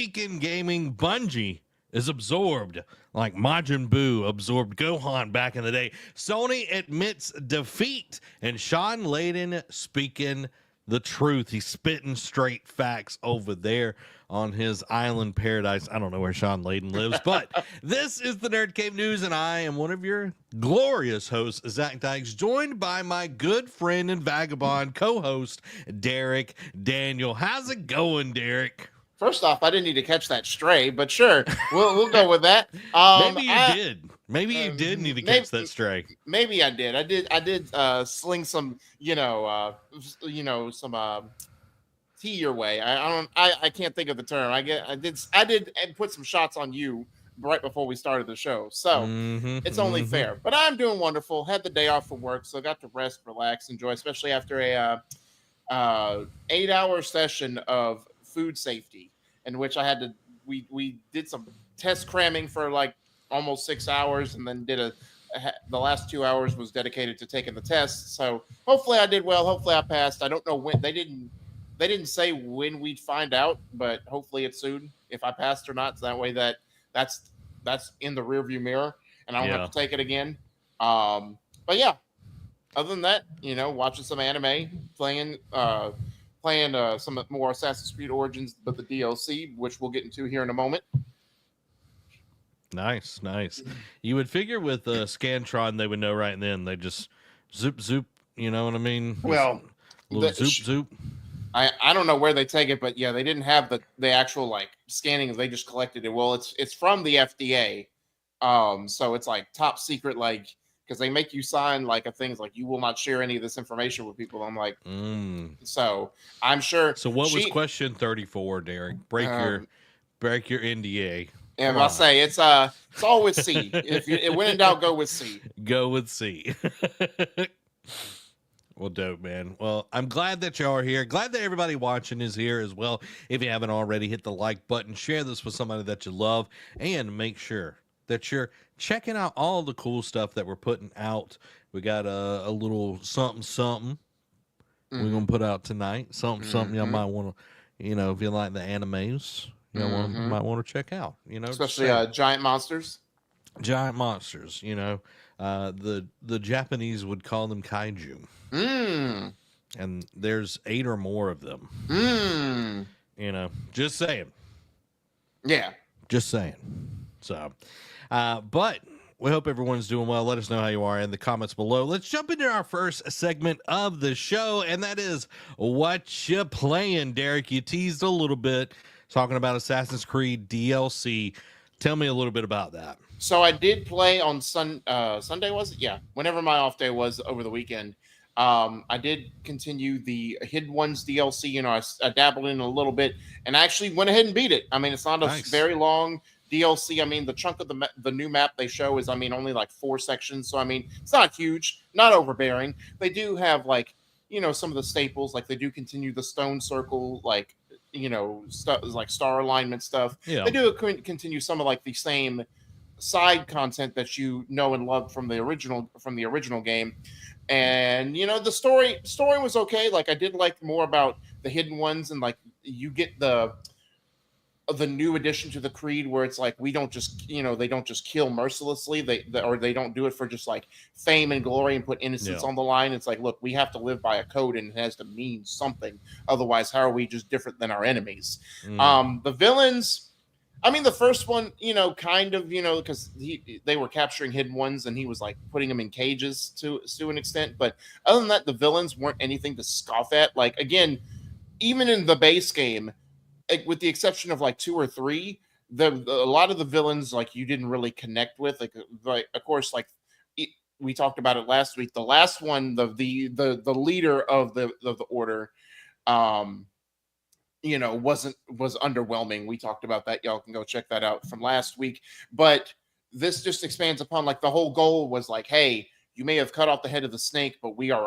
week in gaming, Bungie is absorbed like Majin Buu absorbed Gohan back in the day. Sony admits defeat, and Shawn Layden speaking the truth. He's spitting straight facts over there on his island paradise. I don't know where Shawn Layden lives, but this is the Nerd Cave News, and I am one of your glorious hosts, Zach Dykes, joined by my good friend and vagabond co-host, Derek Daniel. How's it going, Derek? First off, I didn't need to catch that stray, but sure, we'll go with that. Maybe you did. Maybe you did need to catch that stray. Maybe I did. I did sling some, some tea your way. I can't think of the term. I did put some shots on you right before we started the show, so it's only fair. But I'm doing wonderful. Had the day off from work, so I got to rest, relax, enjoy, especially after a 8-hour session of food safety, in which I had to we did some test cramming for like almost 6 hours, and then the last 2 hours was dedicated to taking the test. So hopefully I did well. Hopefully I passed. I don't know when. They didn't say when we'd find out, but hopefully it's soon if I passed or not. So that way that's in the rearview mirror, and I don't have to take it again. But yeah, other than that, watching some anime, playing some more Assassin's Creed Origins, but the DLC, which we'll get into here in a moment. Nice. You would figure with Scantron they would know right then. They just zoop, you know what I mean? Well, zoop. I don't know where they take it, but yeah, they didn't have the actual like scanning. They just collected it. Well, it's from the FDA, so it's like top secret, like. Because they make you sign like things like you will not share any of this information with people. I'm like, so I'm sure. So what was question 34, Derek? Break your NDA. Yeah, I'll say it's all with C. When in doubt, go with C. Go with C. Well, dope, man. Well, I'm glad that y'all are here. Glad that everybody watching is here as well. If you haven't already, hit the like button, share this with somebody that you love, and make sure that you're checking out all the cool stuff that we're putting out. We got a little something we're going to put out tonight. Something y'all might want to, if you like the animes, might want to check out, Especially giant monsters. Giant monsters, the Japanese would call them kaiju. And there's 8 or more of them. Just saying. Yeah. Just saying. So, but we hope everyone's doing well. Let us know how you are in the comments below. Let's jump into our first segment of the show, and that is What You Playing, Derek. You teased a little bit talking about Assassin's Creed DLC. Tell me a little bit about that. So I did play on Sunday, was it? Yeah, whenever my off day was over the weekend. I did continue the Hidden Ones DLC. I dabbled in a little bit, and I actually went ahead and beat it. I mean, it's not a very long DLC. I mean, the chunk of the new map they show is, only like 4 sections. So, it's not huge, not overbearing. They do have some of the staples. Like they do continue the stone circle, stuff like star alignment stuff. Yeah. They do continue some of like the same side content that you know and love from the original game. And the story was okay. Like I did like more about the Hidden Ones, and like you get the new addition to the creed where it's like we don't just they don't just kill mercilessly, they don't do it for just like fame and glory and put innocence on the line. It's like, look, we have to live by a code, and it has to mean something, otherwise how are we just different than our enemies? The villains, the first one, kind of, because they were capturing Hidden Ones and he was like putting them in cages to an extent, but other than that, the villains weren't anything to scoff at. Like again, even in the base game, with the exception of like 2 or 3, a lot of the villains like you didn't really connect with. Like of course, like we talked about it last week. The last one, the leader of the order, was underwhelming. We talked about that. Y'all can go check that out from last week. But this just expands upon like the whole goal was like, hey, you may have cut off the head of the snake, but we're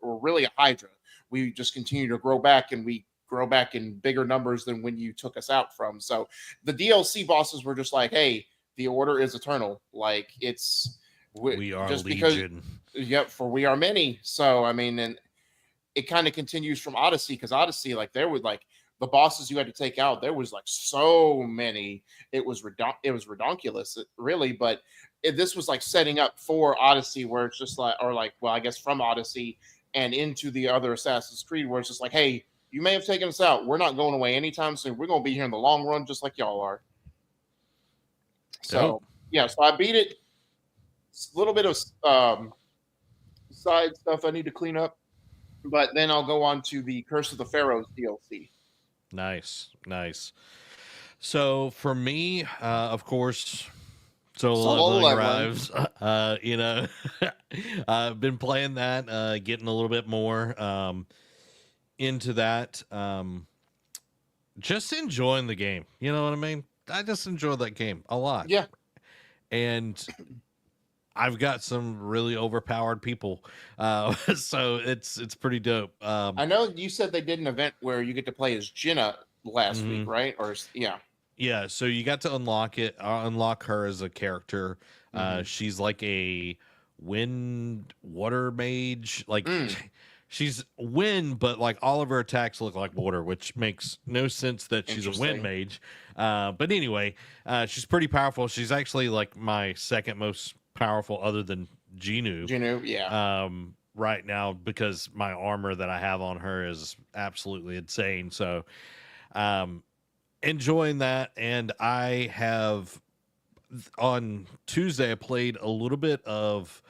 really a Hydra. We just continue to grow back, and we grow back in bigger numbers than when you took us out from. So the DLC bosses were just like, hey, the order is eternal. Like we are just legion. For we are many. So and it kind of continues from Odyssey, because Odyssey, like there would like the bosses you had to take out, there was like so many. It was redonkulous, really. But this was like setting up for Odyssey, where it's just like, or like, well, I guess from Odyssey and into the other Assassin's Creed, where it's just like, hey, you may have taken us out. We're not going away anytime soon. We're going to be here in the long run, just like y'all are. So yeah, so I beat it. A little bit of side stuff I need to clean up, but then I'll go on to the Curse of the Pharaohs DLC. Nice. So for me, of course, Solo Leveling arrives. You know, I've been playing that, getting a little bit more into that. Just enjoying the game. You know what I mean? I just enjoy that game a lot. Yeah. And I've got some really overpowered people, so it's pretty dope. I know you said they did an event where you get to play as Jenna last week, right? Or yeah. So you got to unlock her as a character. She's like a water mage, like. She's wind, but like all of her attacks look like water, which makes no sense that she's a wind mage. But anyway, she's pretty powerful. She's actually like my second most powerful, other than Genu. Yeah. Right now, because my armor that I have on her is absolutely insane. So, enjoying that. And I have on Tuesday, I played a little bit of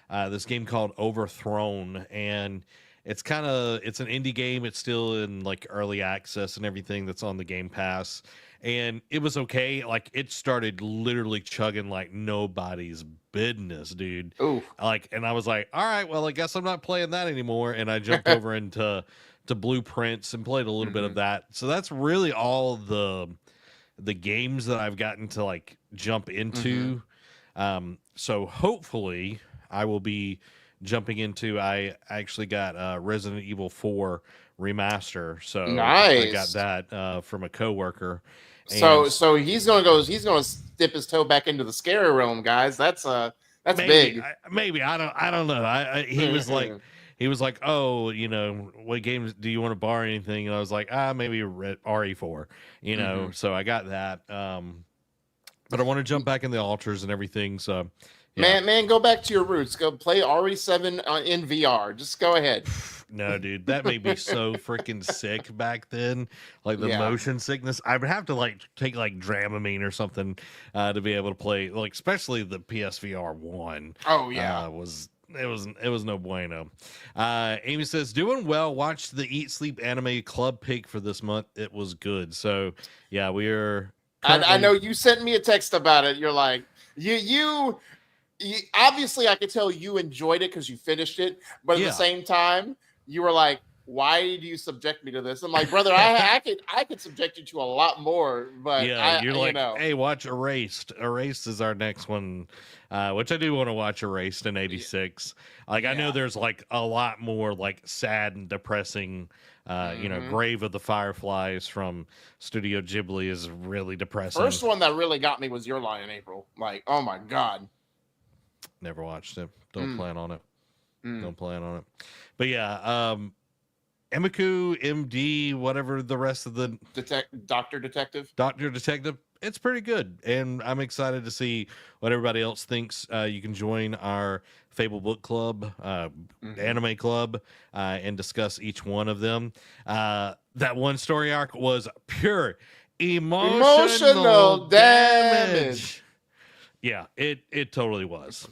this game called Overthrown, and it's an indie game. It's still in like early access and everything that's on the Game Pass. And it was okay. Like it started literally chugging like nobody's business, dude. Ooh. And I was like, all right, well, I guess I'm not playing that anymore. And I jumped over into Blueprints and played a little bit of that. So that's really all the games that I've gotten to like jump into. So hopefully I will be jumping into. I actually got Resident Evil 4 remaster, so nice. I got that from a coworker. So he's gonna dip his toe back into the scary realm, guys. That's big. Maybe I don't know. He was like, oh, you know, what games do you want to borrow, anything? And I was like, maybe RE4, you know. So I got that. But I want to jump back in the altars and everything. So. Yeah. Man, go back to your roots. Go play RE7 in VR. Just go ahead. No, dude, that made me so freaking sick back then. Like the motion sickness. I would have to like take like Dramamine or something to be able to play. Like especially the PSVR 1. Oh yeah, it was no bueno. Amy says, doing well. Watched the Eat Sleep Anime Club pick for this month. It was good. So yeah, we are. I know you sent me a text about it. You're like you obviously I could tell you enjoyed it because you finished it, but at the same time you were like, why do you subject me to this? I'm like, brother, I could subject you to a lot more, but you're like, hey, watch Erased. Erased is our next one, which I do want to watch Erased in 86. Like I know there's like a lot more like sad and depressing, you know, Grave of the Fireflies from Studio Ghibli is really depressing. First one that really got me was Your Lie in April. Like, oh my God. Never watched it. Don't plan on it. Don't plan on it. But yeah, Emiku, MD, whatever the rest of the Doctor Detective. It's pretty good, and I'm excited to see what everybody else thinks. You can join our Fable Book Club, Anime Club, and discuss each one of them. That one story arc was pure emotional damage. Yeah, it totally was.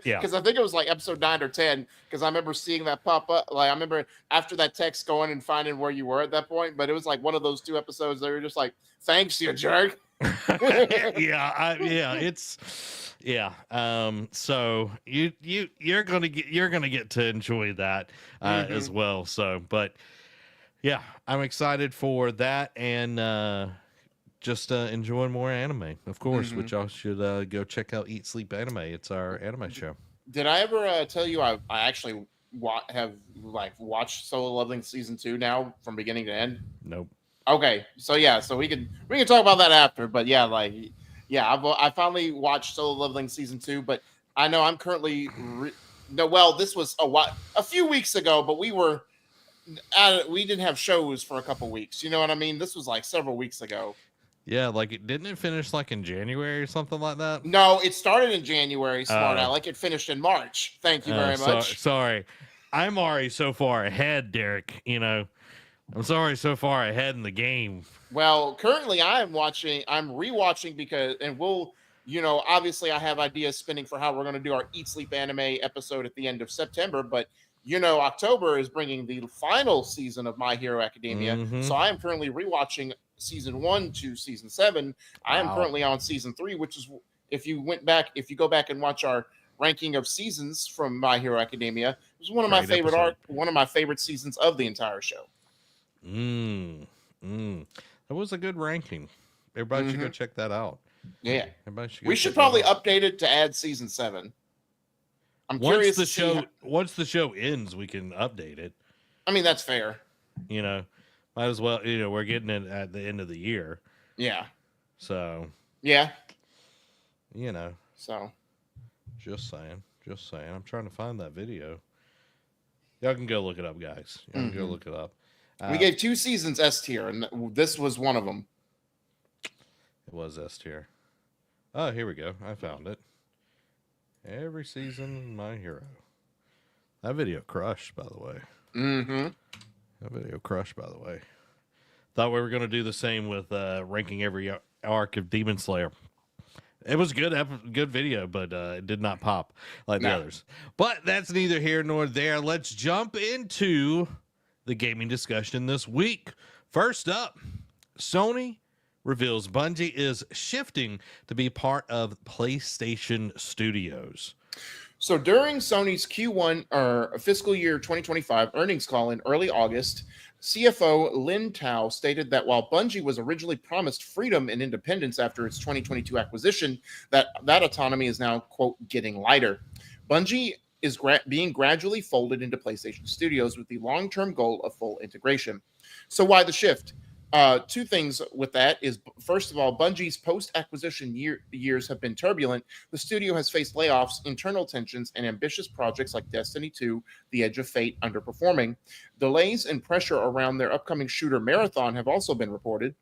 Yeah, because I think it was like episode 9 or 10. Because I remember seeing that pop up. Like I remember after that text going and finding where you were at that point. But it was like one of those 2 episodes that were just like, "Thanks, you jerk." So you're gonna get to enjoy that as well. So, but yeah, I'm excited for that and. Just enjoying more anime, of course, which y'all should go check out Eat Sleep Anime. It's our anime show. Did I ever tell you I actually have like watched Solo Leveling season 2 now from beginning to end? Nope. Okay, so yeah, so we can talk about that after. But yeah, I finally watched Solo Leveling season 2, but I know I'm currently this was a few weeks ago, but we were we didn't have shows for a couple weeks. You know what I mean? This was like several weeks ago. Yeah, like didn't it finish like in January or something like that? No, it started in January, smart Alec. It finished in March. Thank you very much. Sorry. I'm already so far ahead, Derek. You know, I'm sorry so far ahead in the game. Well, currently I'm rewatching because, and we'll, obviously I have ideas spinning for how we're going to do our Eat Sleep Anime episode at the end of September, but October is bringing the final season of My Hero Academia. Mhm. So I am currently rewatching season 1 to season 7. I am Wow. currently on season 3, which is, if you go back and watch our ranking of seasons from My Hero Academia, it was one of my Great episode. one of my favorite seasons of the entire show. That was a good ranking. Everybody should go check that out. Yeah. Everybody should go We check should that probably out. update it to add season 7. I'm Once curious the to see show how- once the show ends, we can update it. I mean, that's fair. You know, might as well. You know, we're getting it at the end of the year, Yeah. so Yeah. you know. So Just saying. I'm trying to find that video. Y'all can go look it up, guys. Y'all can go look it up. we gave 2 seasons S tier, and this was one of them. It was S tier. Oh, here we go. I found it. Every season, My Hero. That video crushed, by the way. Mm-hmm. That video crushed, by the way. Thought we were going to do the same with ranking every arc of Demon Slayer. It was good video, but it did not pop like the others. But that's neither here nor there. Let's jump into the gaming discussion this week. First up, Sony reveals Bungie is shifting to be part of PlayStation Studios. So during Sony's Q1 or fiscal year 2025 earnings call in early August, CFO Lin Tao stated that while Bungie was originally promised freedom and independence after its 2022 acquisition, that autonomy is now, quote, getting lighter. Bungie is being gradually folded into PlayStation Studios with the long-term goal of full integration. So why the shift? 2 things with that is, first of all, Bungie's post-acquisition years have been turbulent. The studio has faced layoffs, internal tensions, and ambitious projects like Destiny 2, The Edge of Fate underperforming. Delays and pressure around their upcoming shooter Marathon have also been reported.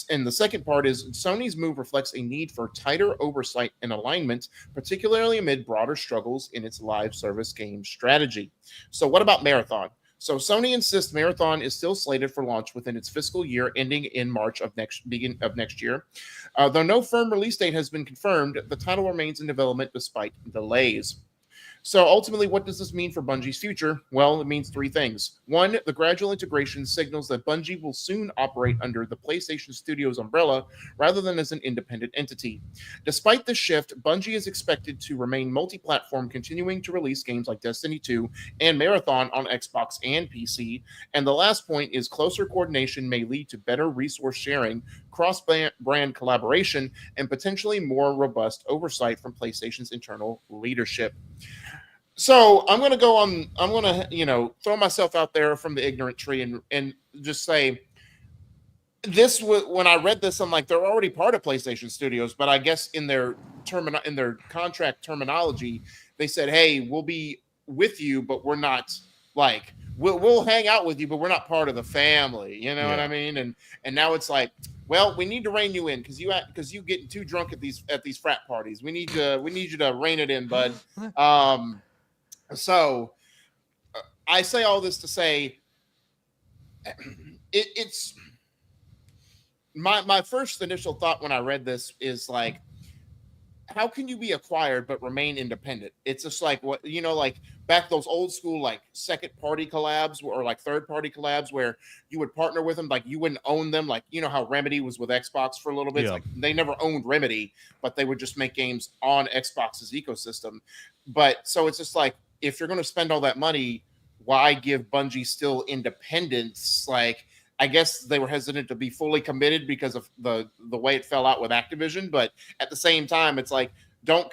And the second part is Sony's move reflects a need for tighter oversight and alignment, particularly amid broader struggles in its live service game strategy. So what about Marathon? So Sony insists Marathon is still slated for launch within its fiscal year ending in March of next year. Though no firm release date has been confirmed, the title remains in development despite delays. So ultimately, what does this mean for Bungie's future? Well, it means 3 things. 1, the gradual integration signals that Bungie will soon operate under the PlayStation Studios umbrella rather than as an independent entity. Despite this shift, Bungie is expected to remain multi-platform, continuing to release games like Destiny 2 and Marathon on Xbox and PC. And the last point is closer coordination may lead to better resource sharing, cross-brand collaboration, and potentially more robust oversight from PlayStation's internal leadership. So I'm going to throw myself out there from the ignorant tree and just say this was, when I read this, I'm like, they're already part of PlayStation Studios, but I guess in their contract terminology, they said, hey, we'll be with you, but we're not like, we'll hang out with you, but we're not part of the family. You know what I mean? And now it's like, well, we need to rein you in because you getting too drunk at these frat parties. We need you to rein it in, bud. So I say all this to say it's my first initial thought when I read this is like, how can you be acquired but remain independent? It's just like what, like back those old school like second party collabs or like third party collabs where you would partner with them, like you wouldn't own them, like how Remedy was with Xbox for a little bit. It's like they never owned Remedy, but they would just make games on Xbox's ecosystem. But so it's just like, if you're going to spend all that money, why give Bungie still independence? Like, I guess they were hesitant to be fully committed because of the way it fell out with Activision. But at the same time, it's like, don't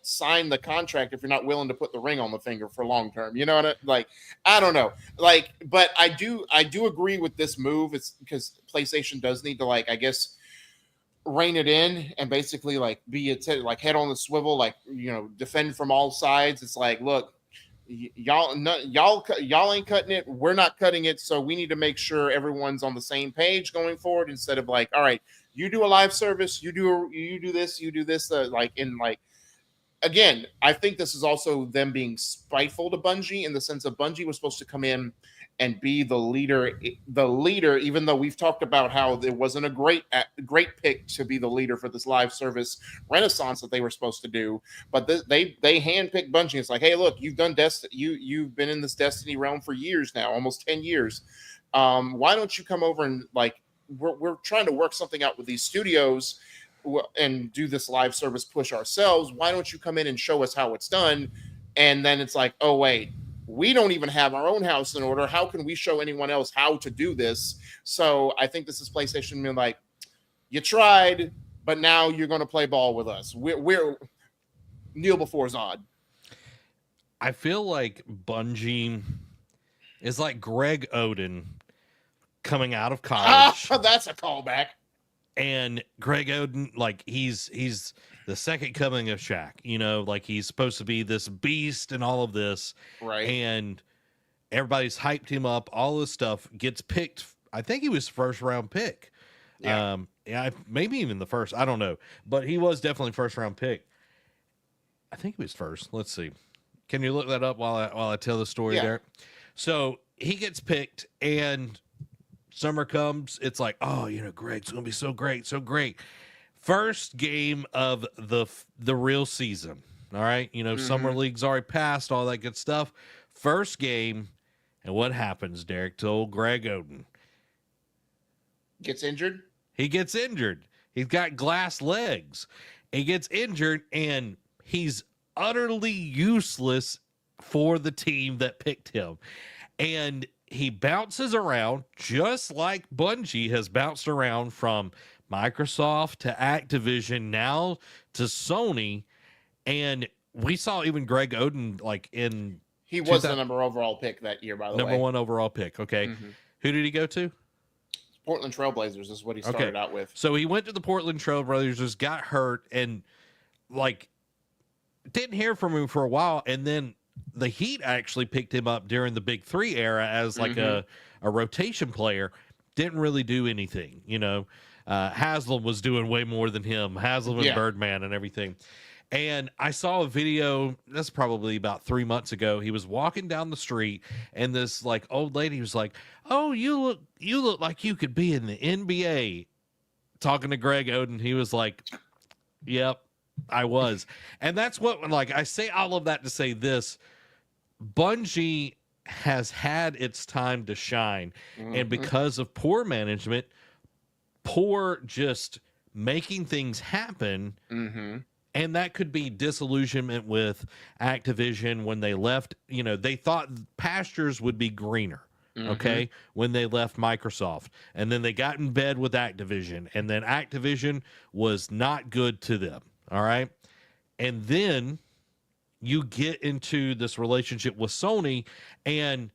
sign the contract if you're not willing to put the ring on the finger for long term. You know what I don't know. Like, but I do agree with this move. It's because PlayStation does need to, like, I guess, rein it in and basically like be like head on the swivel, like, defend from all sides. It's like, look, y'all ain't cutting it. We're not cutting it. So we need to make sure everyone's on the same page going forward. Instead of like, all right, you do a live service, you do this, again, I think this is also them being spiteful to Bungie in the sense of Bungie was supposed to come in and be the leader, even though we've talked about how it wasn't a great pick to be the leader for this live service renaissance that they were supposed to do. But they handpicked Bungie. It's like, hey, look, you've done you've been in this Destiny realm for years now, almost 10 years. Why don't you come over and like, we're trying to work something out with these studios and do this live service push ourselves. Why don't you come in and show us how it's done? And then it's like, oh wait, we don't even have our own house in order. How can we show anyone else how to do this? So I think this is PlayStation being like, you tried, but now you're going to play ball with us. We're kneel before Zod. I feel like Bungie is like Greg Oden coming out of college. That's a callback. And Greg Oden, like he's the second coming of Shaq, you know, like he's supposed to be this beast and all of this. Right. And everybody's hyped him up, all this stuff, gets picked. I think he was first round pick. Yeah. Maybe even the first, I don't know, but he was definitely first round pick. I think he was first. Let's see. Can you look that up while I tell the story there? So he gets picked and summer comes. It's like, oh, you know, Greg's going to be so great, so great. First game of the real season. All right. You know, Summer League's already passed, all that good stuff. First game. And what happens, Derek, to old Greg Oden? Gets injured? He gets injured. He's got glass legs. He gets injured, and he's utterly useless for the team that picked him. And he bounces around just like Bungie has bounced around from Microsoft to Activision, now to Sony. And we saw even Greg Oden, like in... He was the number overall pick that year, by the way. Number one overall pick, okay. Who did he go to? Portland Trailblazers is what he started out with. So he went to the Portland Trailblazers, got hurt, and like didn't hear from him for a while. And then the Heat actually picked him up during the Big Three era as like a rotation player. Didn't really do anything, you know. Haslam was doing way more than him. Haslam and Birdman and everything. And I saw a video, that's probably about 3 months ago. He was walking down the street, and this like old lady was like, "Oh, you look like you could be in the NBA." Talking to Greg Oden, he was like, "Yep, I was." And that's what, like, I say all of that to say this: Bungie has had its time to shine, and because of poor management, poor just making things happen. And that could be disillusionment with Activision when they left. You know, they thought pastures would be greener, okay, when they left Microsoft. And then they got in bed with Activision. And then Activision was not good to them, all right? And then you get into this relationship with Sony, and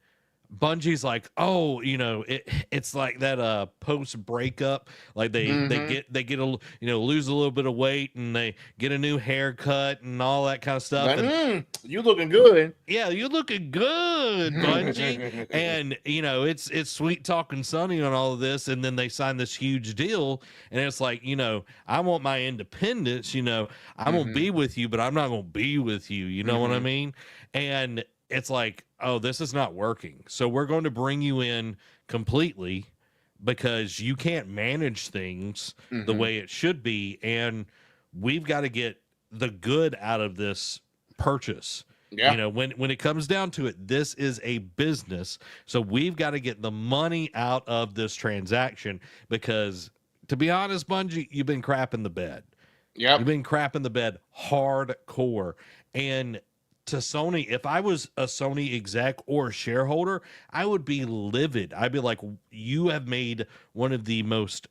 Bungie's like, oh, you know, it's like that post breakup, like they get a, you know, lose a little bit of weight and they get a new haircut and all that kind of stuff. Like, and, you looking good. Yeah, you looking good, Bungie. And you know, it's sweet talking Sonny on all of this, and then they sign this huge deal, and it's like, you know, I want my independence. You know, I'm gonna be with you, but I'm not gonna be with you. You know what I mean? And it's like, oh, this is not working. So we're going to bring you in completely because you can't manage things the way it should be. And we've got to get the good out of this purchase. Yeah. You know, when it comes down to it, this is a business. So we've got to get the money out of this transaction because, to be honest, Bungie, you've been crapping the bed. Yeah. You've been crapping the bed hardcore. And to Sony, if I was a Sony exec or a shareholder, I would be livid. I'd be like, you have made one of the most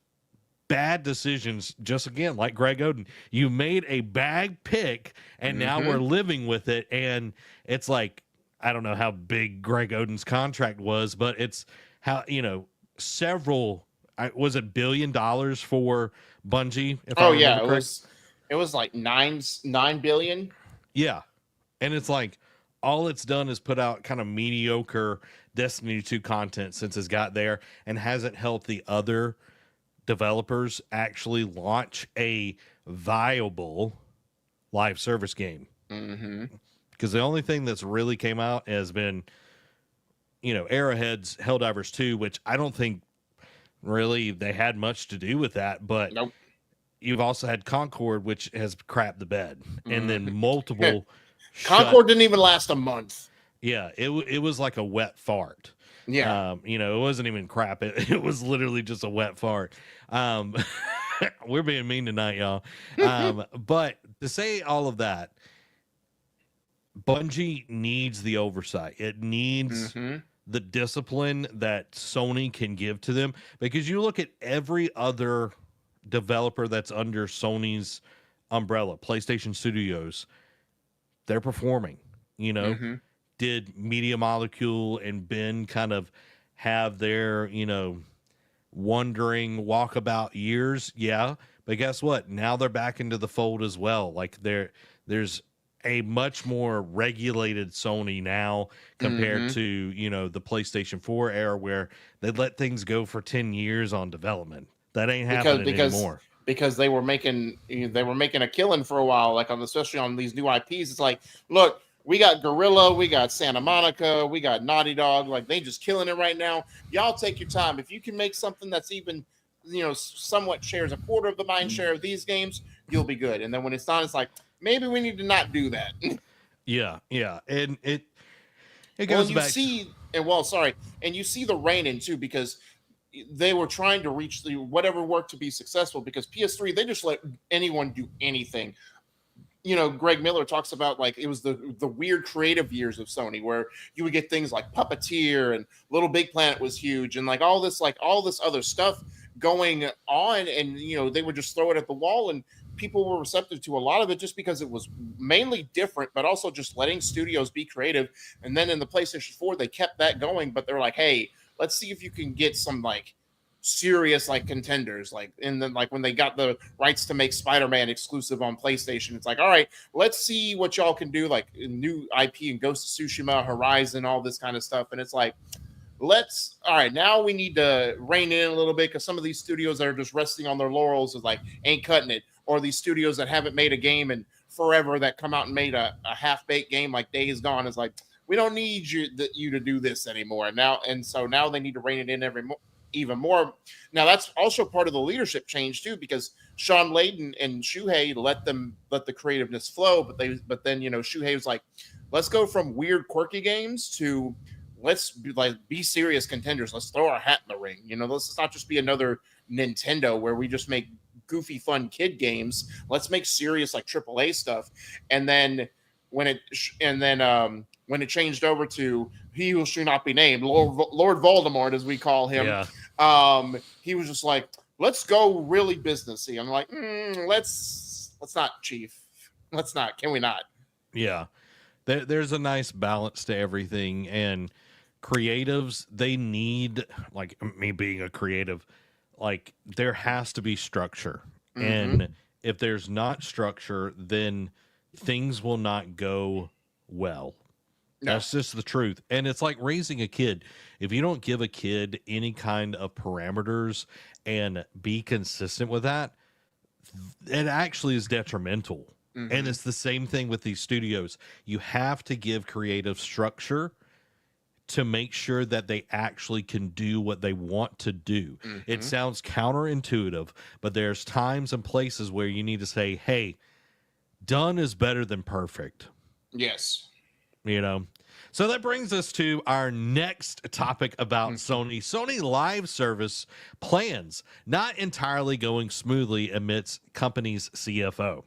bad decisions, just again, like Greg Oden. You made a bad pick, and now we're living with it. And it's like, I don't know how big Greg Oden's contract was, but it's how, you know, several, was it $1 billion for Bungie? It was like nine billion. Yeah. And it's like, all it's done is put out kind of mediocre Destiny 2 content since it's got there, and hasn't helped the other developers actually launch a viable live service game. Mm-hmm. Because the only thing that's really came out has been, Arrowhead's Helldivers 2, which I don't think really they had much to do with that, but Nope. you've also had Concord, which has crapped the bed, and then Mm-hmm. multiple Concord didn't even last a month. Yeah, it was like a wet fart. Yeah. It wasn't even crap. It was literally just a wet fart. We're being mean tonight, y'all. But to say all of that, Bungie needs the oversight. It needs the discipline that Sony can give to them, because you look at every other developer that's under Sony's umbrella, PlayStation Studios, they're performing, Did Media Molecule and Ben kind of have their, wandering walkabout years? Yeah. But guess what? Now they're back into the fold as well. Like there's a much more regulated Sony now compared to, the PlayStation 4 era, where they let things go for 10 years on development. That ain't happening anymore. Because they were making a killing for a while, like especially on these new IPs. It's like, look, we got Guerrilla, we got Santa Monica, we got Naughty Dog. Like, they just killing it right now. Y'all take your time. If you can make something that's even, somewhat shares a quarter of the mind share of these games, you'll be good. And then when it's done, it's like, maybe we need to not do that. Yeah. And it goes back. And you see the rein in too, because they were trying to reach whatever worked to be successful, because PS3, they just let anyone do anything. Greg Miller talks about, like, it was the weird creative years of Sony, where you would get things like Puppeteer, and Little Big Planet was huge, and all this other stuff going on, and they would just throw it at the wall, and people were receptive to a lot of it just because it was mainly different, but also just letting studios be creative. And then in the PlayStation 4, they kept that going, but they're like, hey, let's see if you can get some serious contenders, and then when they got the rights to make Spider-Man exclusive on PlayStation, it's like, all right, let's see what y'all can do, like new IP and Ghost of Tsushima, Horizon, all this kind of stuff. And it's like, all right, now we need to rein in a little bit, because some of these studios that are just resting on their laurels is ain't cutting it, or these studios that haven't made a game in forever, that come out and made a half-baked game like Days Gone, is like, we don't need you to do this anymore so now they need to rein it in even more. Now that's also part of the leadership change too, because Shawn Layden and Shuhei let the creativeness flow, but then Shuhei was like, let's go from weird quirky games to let's be serious contenders. Let's throw our hat in the ring. Let's not just be another Nintendo where we just make goofy fun kid games. Let's make serious AAA stuff. And then when it changed over to He Who Shall Not Be Named, Lord Voldemort, as we call him, he was just like, let's go really businessy. I'm like, let's not, Chief. Let's not. Can we not? Yeah. There's a nice balance to everything, and creatives, they need, me being a creative, there has to be structure. And if there's not structure, then things will not go well. No. That's just the truth. And it's like raising a kid. If you don't give a kid any kind of parameters and be consistent with that, it actually is detrimental. And it's the same thing with these studios. You have to give creative structure to make sure that they actually can do what they want to do. It sounds counterintuitive, but there's times and places where you need to say, hey, done is better than perfect. Yes. So that brings us to our next topic about Sony. Sony live service plans not entirely going smoothly amidst company's CFO.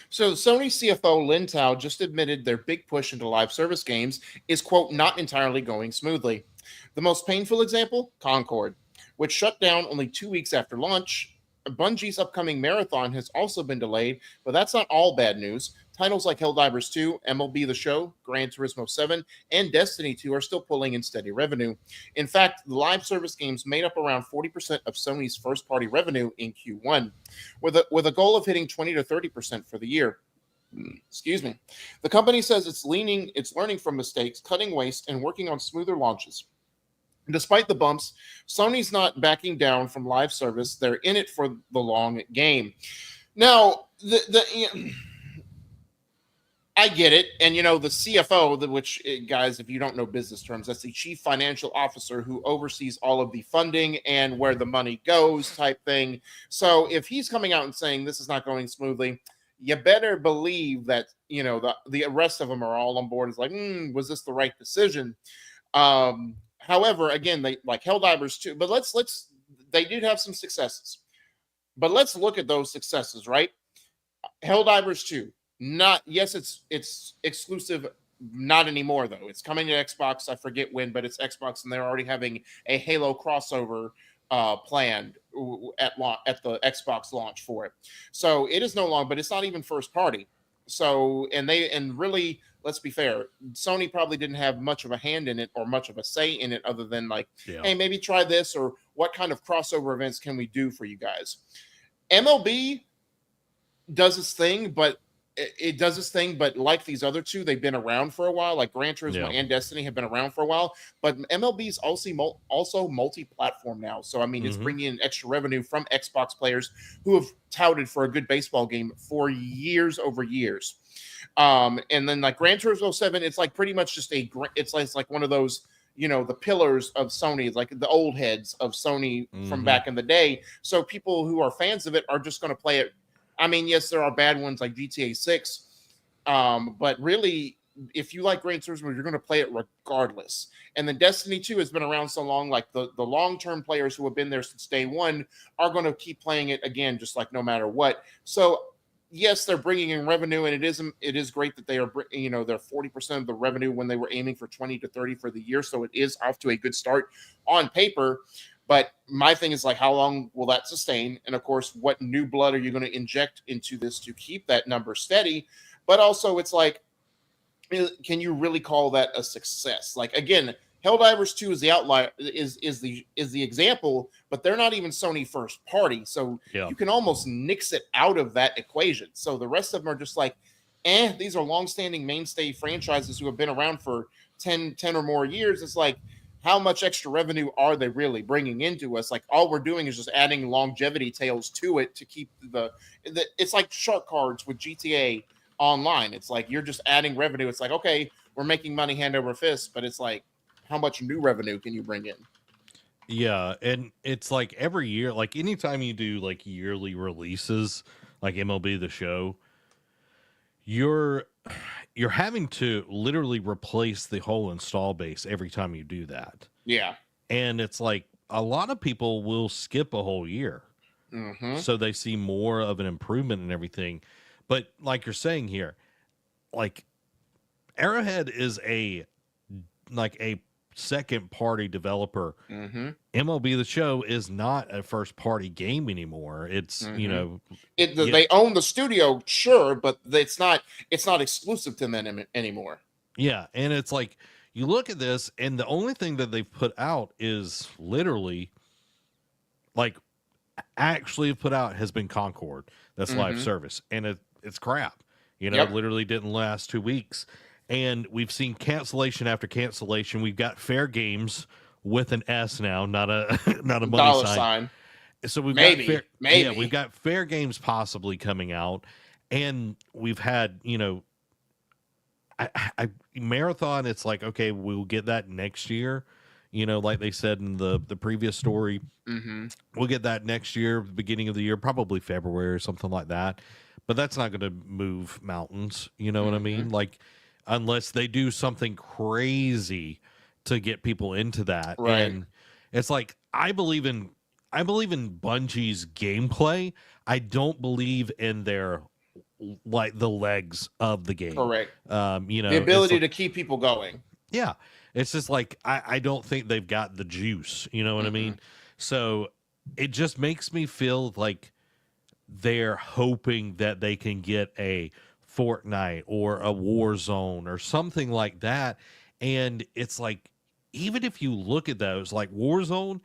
So Sony CFO Lin Tao just admitted their big push into live service games is, quote, not entirely going smoothly. The most painful example, Concord, which shut down only 2 weeks after launch. Bungie's upcoming marathon has also been delayed, but that's not all bad news. Titles like Helldivers 2, MLB The Show, Gran Turismo 7, and Destiny 2 are still pulling in steady revenue. In fact, the live service games made up around 40% of Sony's first-party revenue in Q1, with a goal of hitting 20 to 30% for the year. Excuse me. The company says it's learning from mistakes, cutting waste, and working on smoother launches. Despite the bumps, Sony's not backing down from live service. They're in it for the long game. Now, I get it. And, the CFO, which, guys, if you don't know business terms, that's the chief financial officer who oversees all of the funding and where the money goes type thing. So if he's coming out and saying this is not going smoothly, you better believe that, the rest of them are all on board. It's like, was this the right decision? However, again, they like Helldivers too, but they did have some successes. But let's look at those successes, right? Helldivers 2. It's exclusive, not anymore though. It's coming to Xbox. I forget when, but it's Xbox, and they're already having a Halo crossover planned at the Xbox launch for it. So it is no longer, but it's not even first party. So and really, let's be fair, Sony probably didn't have much of a hand in it or much of a say in it, other than like, hey, maybe try this, or what kind of crossover events can we do for you guys? MLB does its thing, but like these other two, they've been around for a while. Like Gran Turismo and Destiny have been around for a while, but MLB is also multi-platform now. So I mean, it's bringing in extra revenue from Xbox players who have touted for a good baseball game for years over years. And then like Gran Turismo 7, it's like pretty much just it's like one of those, the pillars of Sony, like the old heads of Sony from back in the day. So people who are fans of it are just going to play it. I mean, yes, there are bad ones like GTA 6, but really, if you like Gran Turismo, you're going to play it regardless. And then Destiny 2 has been around so long, like the long-term players who have been there since day one are going to keep playing it again, just like no matter what. So yes, they're bringing in revenue, and it is great that they are, they're 40% of the revenue when they were aiming for 20 to 30 for the year. So it is off to a good start on paper. But my thing is like, how long will that sustain? And of course, what new blood are you going to inject into this to keep that number steady? But also, it's like, can you really call that a success? Like, again, Helldivers 2 is the outlier, is the example, but they're not even Sony first party. So you can almost nix it out of that equation. So the rest of them are just like, these are longstanding mainstay franchises who have been around for 10 or more years. It's like, how much extra revenue are they really bringing into us? Like, all we're doing is just adding longevity tails to it to keep it's like shark cards with GTA Online. It's like, you're just adding revenue. It's like, okay, we're making money hand over fist, but it's like, how much new revenue can you bring in? Yeah, and it's like every year, like anytime you do like yearly releases, like MLB The Show, you're having to literally replace the whole install base every time you do that. Yeah. And it's like a lot of people will skip a whole year. So they see more of an improvement and everything. But like you're saying here, like Arrowhead is a second party developer. MLB The Show is not a first party game anymore. It's they own the studio, sure, but it's not exclusive to them anymore. Yeah, and it's like you look at this, and the only thing that they've put out is literally like actually put out has been Concord. That's live service, and it's crap. Literally didn't last 2 weeks. And we've seen cancellation after cancellation. We've got Fair Games with an S now, not a money dollar sign. So we've we've got Fair Games possibly coming out, and we've had Marathon. It's like, okay, we'll get that next year. Like they said in the previous story, we'll get that next year, beginning of the year, probably February or something like that. But that's not going to move mountains. You know what I mean? Like, unless they do something crazy to get people into that. Right. And it's like, I believe in Bungie's gameplay. I don't believe in their like the legs of the game. Correct. The ability to keep people going. Yeah. It's just like, I don't think they've got the juice. You know what I mean? So it just makes me feel like they're hoping that they can get a Fortnite or a Warzone or something like that. And it's like, even if you look at those, like Warzone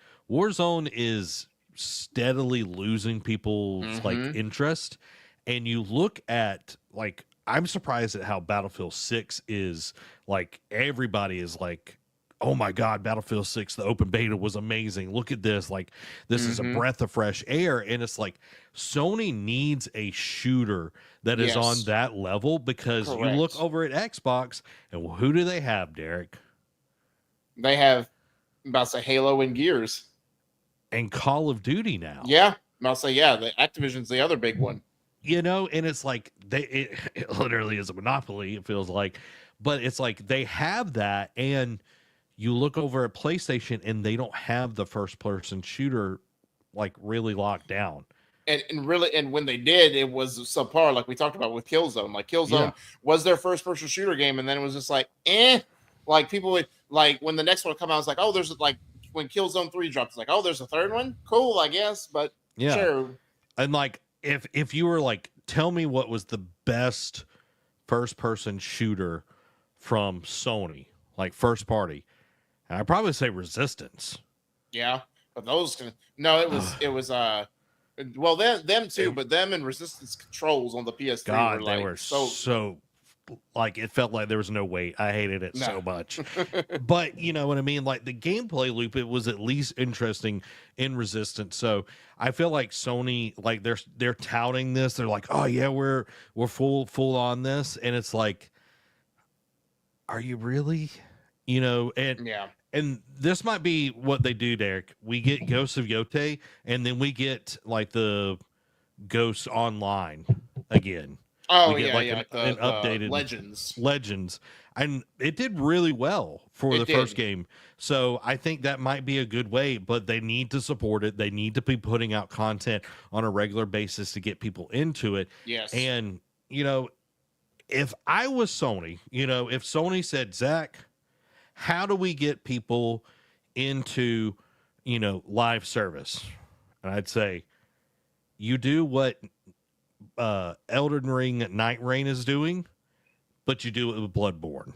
is steadily losing people's like interest. And you look at like I'm surprised at how Battlefield 6 is like, everybody is like, oh my God, Battlefield 6, the open beta was amazing. Look at this. Like, this is a breath of fresh air. And it's like, Sony needs a shooter that is on that level, because you look over at Xbox and who do they have, Derek? They have, I'm about to say, Halo and Gears. And Call of Duty now. Yeah. I'm about to say, yeah, the Activision's the other big one. You know, and it's like, it literally is a monopoly, it feels like. But it's like they have that, and you look over at PlayStation and they don't have the first person shooter like really locked down. And really, and when they did, it was subpar, like we talked about with Killzone. Like Killzone was their first person shooter game, and then it was just like, like people would, like when the next one come out, it's like, oh, there's like when Killzone 3 dropped, it's like, oh, there's a third one? Cool, I guess, but sure. And like if you were like, tell me what was the best first person shooter from Sony, like first party, I'd probably say Resistance. Yeah, but those it was well, them too, but them and Resistance Controls on the PS3 God, were like, they were so like, it felt like there was no weight. I hated it so much. But you know what I mean? Like the gameplay loop, it was at least interesting in Resistance. So I feel like Sony, like they're touting this. They're like, oh yeah, we're full on this, and it's like, are you really? You know, and this might be what they do, Derek. We get Ghosts of Yote, and then we get like the Ghosts Online again. Oh, we get an updated Legends. And it did really well for the first game. So I think that might be a good way, but they need to support it. They need to be putting out content on a regular basis to get people into it. Yes. And, you know, if I was Sony, you know, if Sony said, Zach, how do we get people into, you know, live service? And I'd say, you do what Elden Ring Night Rain is doing, but you do it with Bloodborne.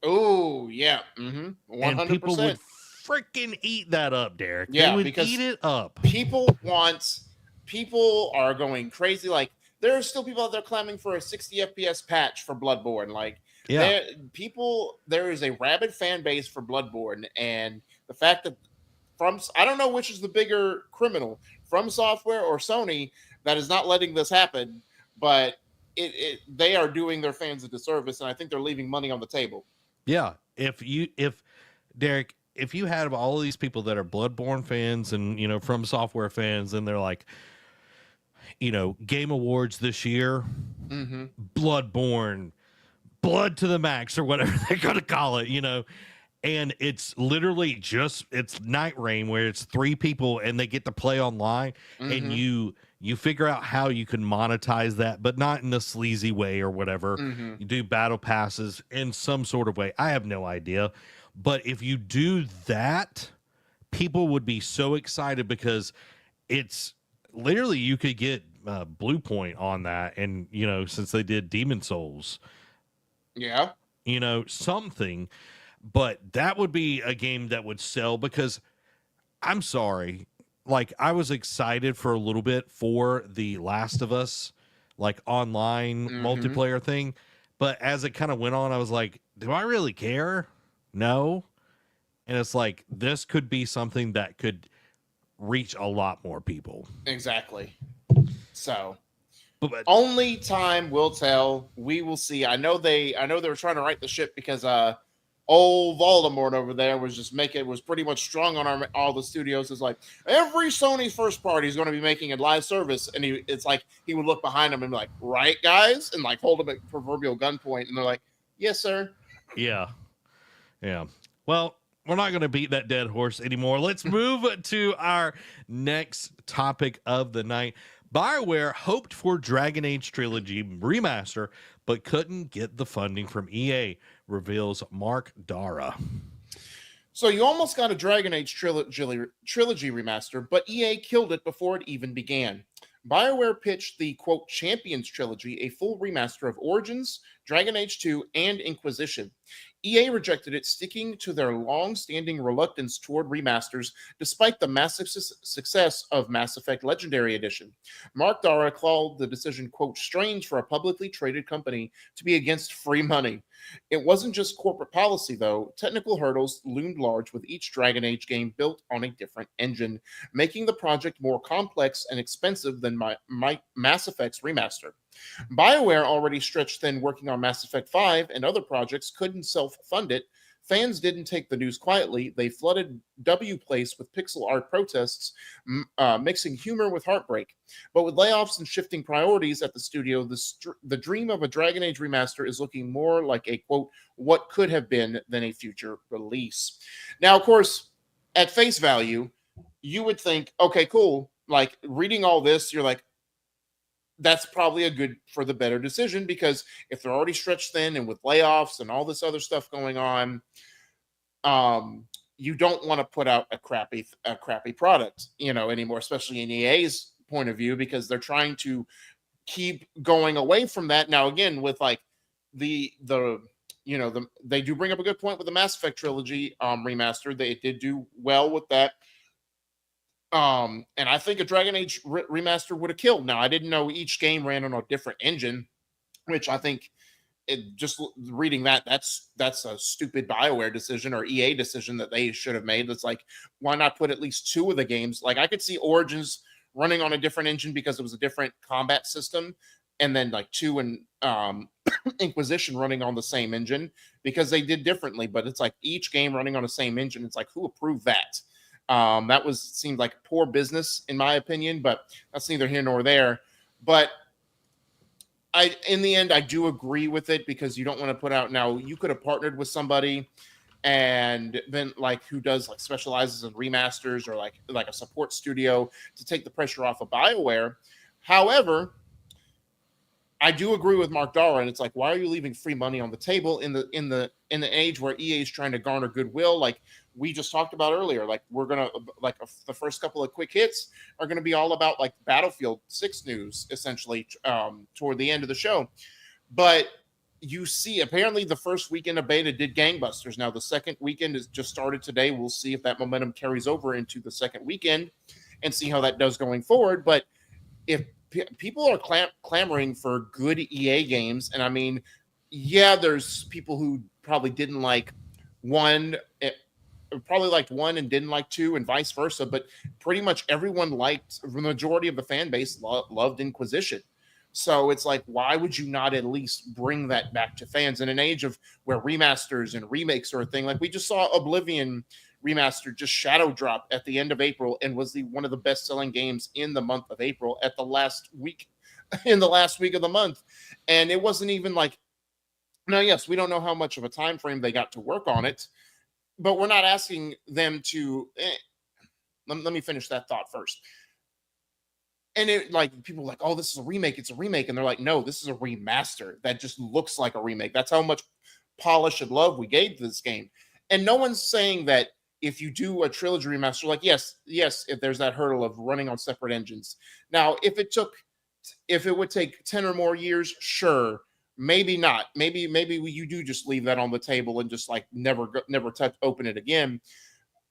Oh, yeah. 100%. And people would freaking eat that up, Derek. Yeah, they would eat it up. People are going crazy. Like, there are still people out there clamoring for a 60 FPS patch for Bloodborne. Like, there is a rabid fan base for Bloodborne, and the fact that I don't know which is the bigger criminal, From Software or Sony, that is not letting this happen, but they are doing their fans a disservice, and I think they're leaving money on the table. Yeah, if Derek, if you had all of these people that are Bloodborne fans and, you know, From Software fans, and they're like, you know, Game Awards this year, Bloodborne, Blood to the Max, or whatever they're going to call it, you know, and it's literally just, it's Night Rain, where it's 3 people and they get to play online, and you figure out how you can monetize that, but not in a sleazy way or whatever. You do battle passes in some sort of way. I have no idea. But if you do that, people would be so excited, because it's literally, you could get Blue Point on that. And, you know, since they did Demon Souls, you know, something, but that would be a game that would sell, because I'm sorry, like, I was excited for a little bit for the Last of Us, like, online multiplayer thing. But as it kind of went on, I was like, do I really care? No. And it's like, this could be something that could reach a lot more people. Exactly. So, but only time will tell. We will see. I know they were trying to right the ship, because old Voldemort over there was pretty much strong on all the studios. It's like, every Sony first party is going to be making a live service, and it's like he would look behind him and be like, right, guys, and like hold him at proverbial gunpoint, and they're like, yes, sir. Yeah. Well, we're not going to beat that dead horse anymore. Let's move to our next topic of the night. BioWare hoped for Dragon Age Trilogy remaster, but couldn't get the funding from EA, reveals Mark Dara. So you almost got a Dragon Age trilogy remaster, but EA killed it before it even began. BioWare pitched the, quote, Champions trilogy, a full remaster of Origins, Dragon Age 2, and Inquisition. EA rejected it, sticking to their long-standing reluctance toward remasters, despite the massive success of Mass Effect Legendary Edition. Mark Dara called the decision, quote, strange for a publicly traded company to be against free money. It wasn't just corporate policy, though. Technical hurdles loomed large with each Dragon Age game built on a different engine, making the project more complex and expensive than Mass Effect's remaster. BioWare, already stretched thin working on Mass Effect 5 and other projects, couldn't self-fund it. Fans didn't take the news quietly. They flooded W Place with pixel art protests, mixing humor with heartbreak. But with layoffs and shifting priorities at the studio, the dream of a Dragon Age remaster is looking more like a, quote, what could have been than a future release. Now, of course, at face value, you would think, okay, cool. Like, reading all this, you're like, that's probably a good for the better decision, because if they're already stretched thin and with layoffs and all this other stuff going on, you don't want to put out a crappy product, anymore, especially in EA's point of view, because they're trying to keep going away from that. Now, again, with like they do bring up a good point with the Mass Effect trilogy remaster. They did do well with that. And I think a Dragon Age remaster would have killed. Now, I didn't know each game ran on a different engine, which I think just reading that's a stupid BioWare decision or EA decision that they should have made. It's like, why not put at least two of the games? Like, I could see Origins running on a different engine because it was a different combat system, and then like 2 and Inquisition running on the same engine because they did differently. But it's like each game running on the same engine. It's like, who approved that? That seemed like poor business in my opinion, but that's neither here nor there. But in the end, I do agree with it, because you don't want to put out, now you could have partnered with somebody and then like who does like specializes in remasters, or like a support studio, to take the pressure off of BioWare. However, I do agree with Mark Dara, and it's like, why are you leaving free money on the table in the age where EA is trying to garner goodwill? Like we just talked about earlier, like we're gonna the first couple of quick hits are gonna be all about like Battlefield 6 news, essentially, toward the end of the show. But you see, apparently the first weekend of beta did gangbusters. Now the second weekend is just started today. We'll see if that momentum carries over into the second weekend and see how that does going forward. But if people are clamoring for good EA games, and I mean, yeah, there's people who probably didn't like one, probably liked one and didn't like two, and vice versa, but pretty much everyone liked, the majority of the fan base loved Inquisition. So it's like, why would you not at least bring that back to fans in an age of where remasters and remakes are a thing? Like we just saw Oblivion remaster just shadow drop at the end of April and was one of the best selling games in the month of April at the last week of the month. And it wasn't even like, now, yes, we don't know how much of a time frame they got to work on it, but we're not asking them to let me finish that thought first. And it, like, people are like, oh, this is a remake, it's a remake, and they're like, no, this is a remaster that just looks like a remake. That's how much polish and love we gave to this game. And no one's saying that if you do a trilogy remaster, like, yes, if there's that hurdle of running on separate engines. Now, if it would take 10 or more years, sure, maybe not. Maybe you do just leave that on the table and just like never open it again.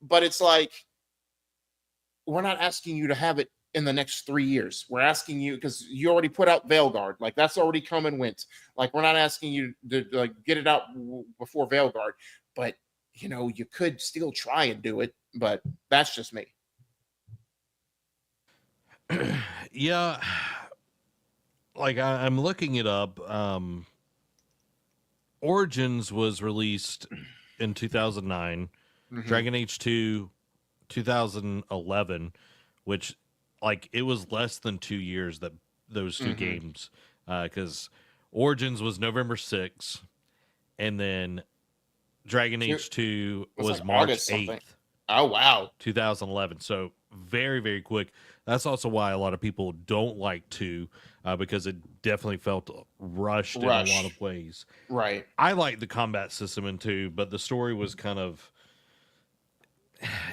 But it's like, we're not asking you to have it in the next 3 years. We're asking you, because you already put out Veilguard, like that's already come and went. Like we're not asking you to like get it out before Veilguard, but you could still try and do it, but that's just me. Yeah. Like I'm looking it up. Origins was released in 2009. Mm-hmm. Dragon Age 2, 2011, which like it was less than 2 years that those two games, because Origins was November 6th, and then Dragon Age 2 was like March 8th. Oh, wow. 2011. So very, very quick. That's also why a lot of people don't like 2, because it definitely felt rushed in a lot of ways. Right. I like the combat system in 2, but the story was kind of...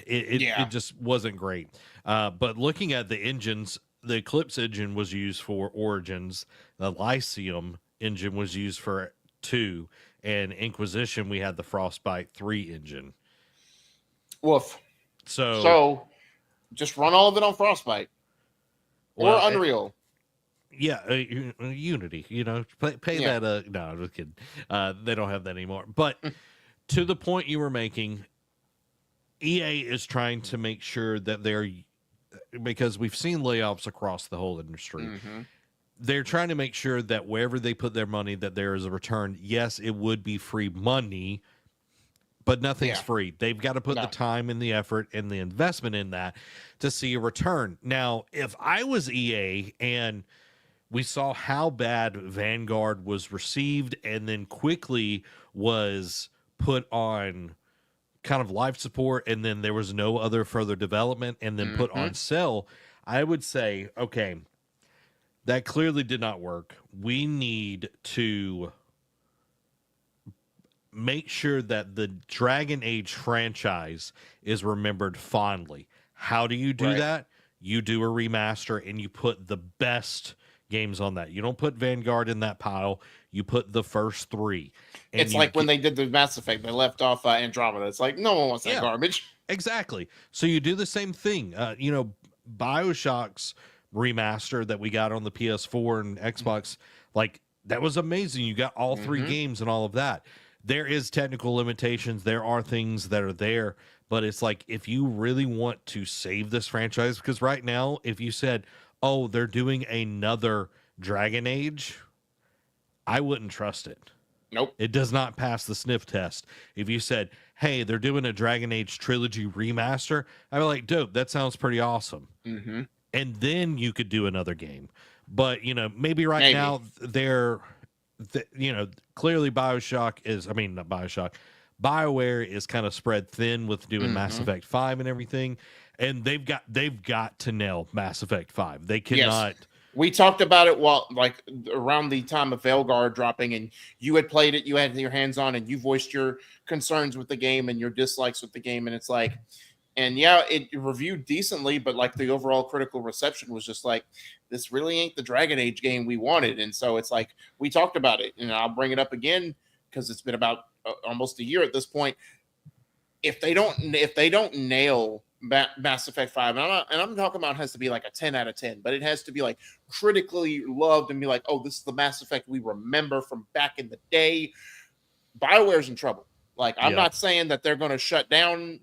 It just wasn't great. But looking at the engines, the Eclipse engine was used for Origins. The Lyceum engine was used for 2, and Inquisition we had the Frostbite 3 engine. Woof. So just run all of it on Frostbite or Unreal. Unity. Pay Yeah. that. No, I'm just kidding. They don't have that anymore. But to the point you were making, EA is trying to make sure that because we've seen layoffs across the whole industry. Mm-hmm. They're trying to make sure that wherever they put their money, that there is a return. Yes, it would be free money, but nothing's free. They've got to put the time and the effort and the investment in that to see a return. Now, if I was EA and we saw how bad Vanguard was received and then quickly was put on kind of life support, and then there was no other further development, and then put on sale, I would say, okay, that clearly did not work. We need to make sure that the Dragon Age franchise is remembered fondly. How do you do that? You do a remaster and you put the best games on that. You don't put Vanguard in that pile. You put the first 3. And it's like when they did the Mass Effect, they left off Andromeda. It's like, no one wants that garbage. Exactly. So you do the same thing. BioShock's remaster that we got on the PS4 and Xbox, like, that was amazing. You got all 3 games and all of that. There is technical limitations. There are things that are there, but it's like, if you really want to save this franchise, because right now, if you said, oh, they're doing another Dragon Age, I wouldn't trust it. Nope. It does not pass the sniff test. If you said, hey, they're doing a Dragon Age trilogy remaster, I'd be like, dope, that sounds pretty awesome. Mm-hmm. And then you could do another game. But, maybe now they're, clearly BioShock is, not BioShock, BioWare is kind of spread thin with doing Mass Effect 5 and everything. And they've got to nail Mass Effect 5. They cannot. Yes. We talked about it around the time of Veilguard dropping, and you had played it, you had your hands on, and you voiced your concerns with the game and your dislikes with the game. And it's like, and it reviewed decently, but like the overall critical reception was just like, this really ain't the Dragon Age game we wanted. And so it's like, we talked about it, and I'll bring it up again because it's been about almost a year at this point. If they don't nail Mass Effect 5, and I'm talking about, it has to be like a 10 out of 10, but it has to be like critically loved and be like, oh, this is the Mass Effect we remember from back in the day. BioWare's in trouble. Like, I'm not saying that they're going to shut down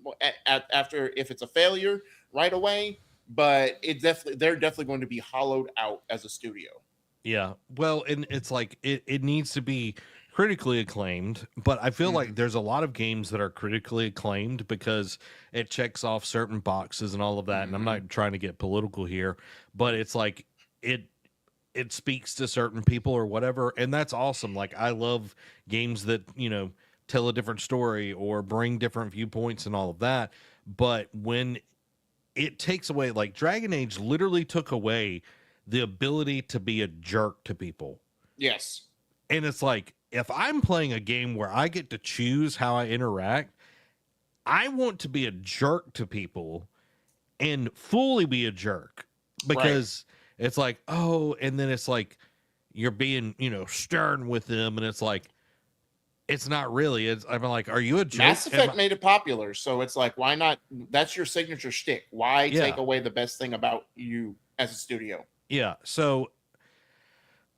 after if it's a failure right away, but they're definitely going to be hollowed out as a studio. Yeah. Well, and it's like it needs to be critically acclaimed, but I feel like there's a lot of games that are critically acclaimed because it checks off certain boxes and all of that. And I'm not trying to get political here, but it's like it speaks to certain people or whatever, and that's awesome. Like, I love games that tell a different story or bring different viewpoints and all of that. But when it takes away, like, Dragon Age literally took away the ability to be a jerk to people. Yes. And it's like, if I'm playing a game where I get to choose how I interact, I want to be a jerk to people and fully be a jerk, because it's like, oh, and then it's like you're being, stern with them, and it's like, it's not really. I'm like, are you a jerk? Mass Effect made it popular, so it's like, why not? That's your signature shtick. Why take away the best thing about you as a studio? Yeah, so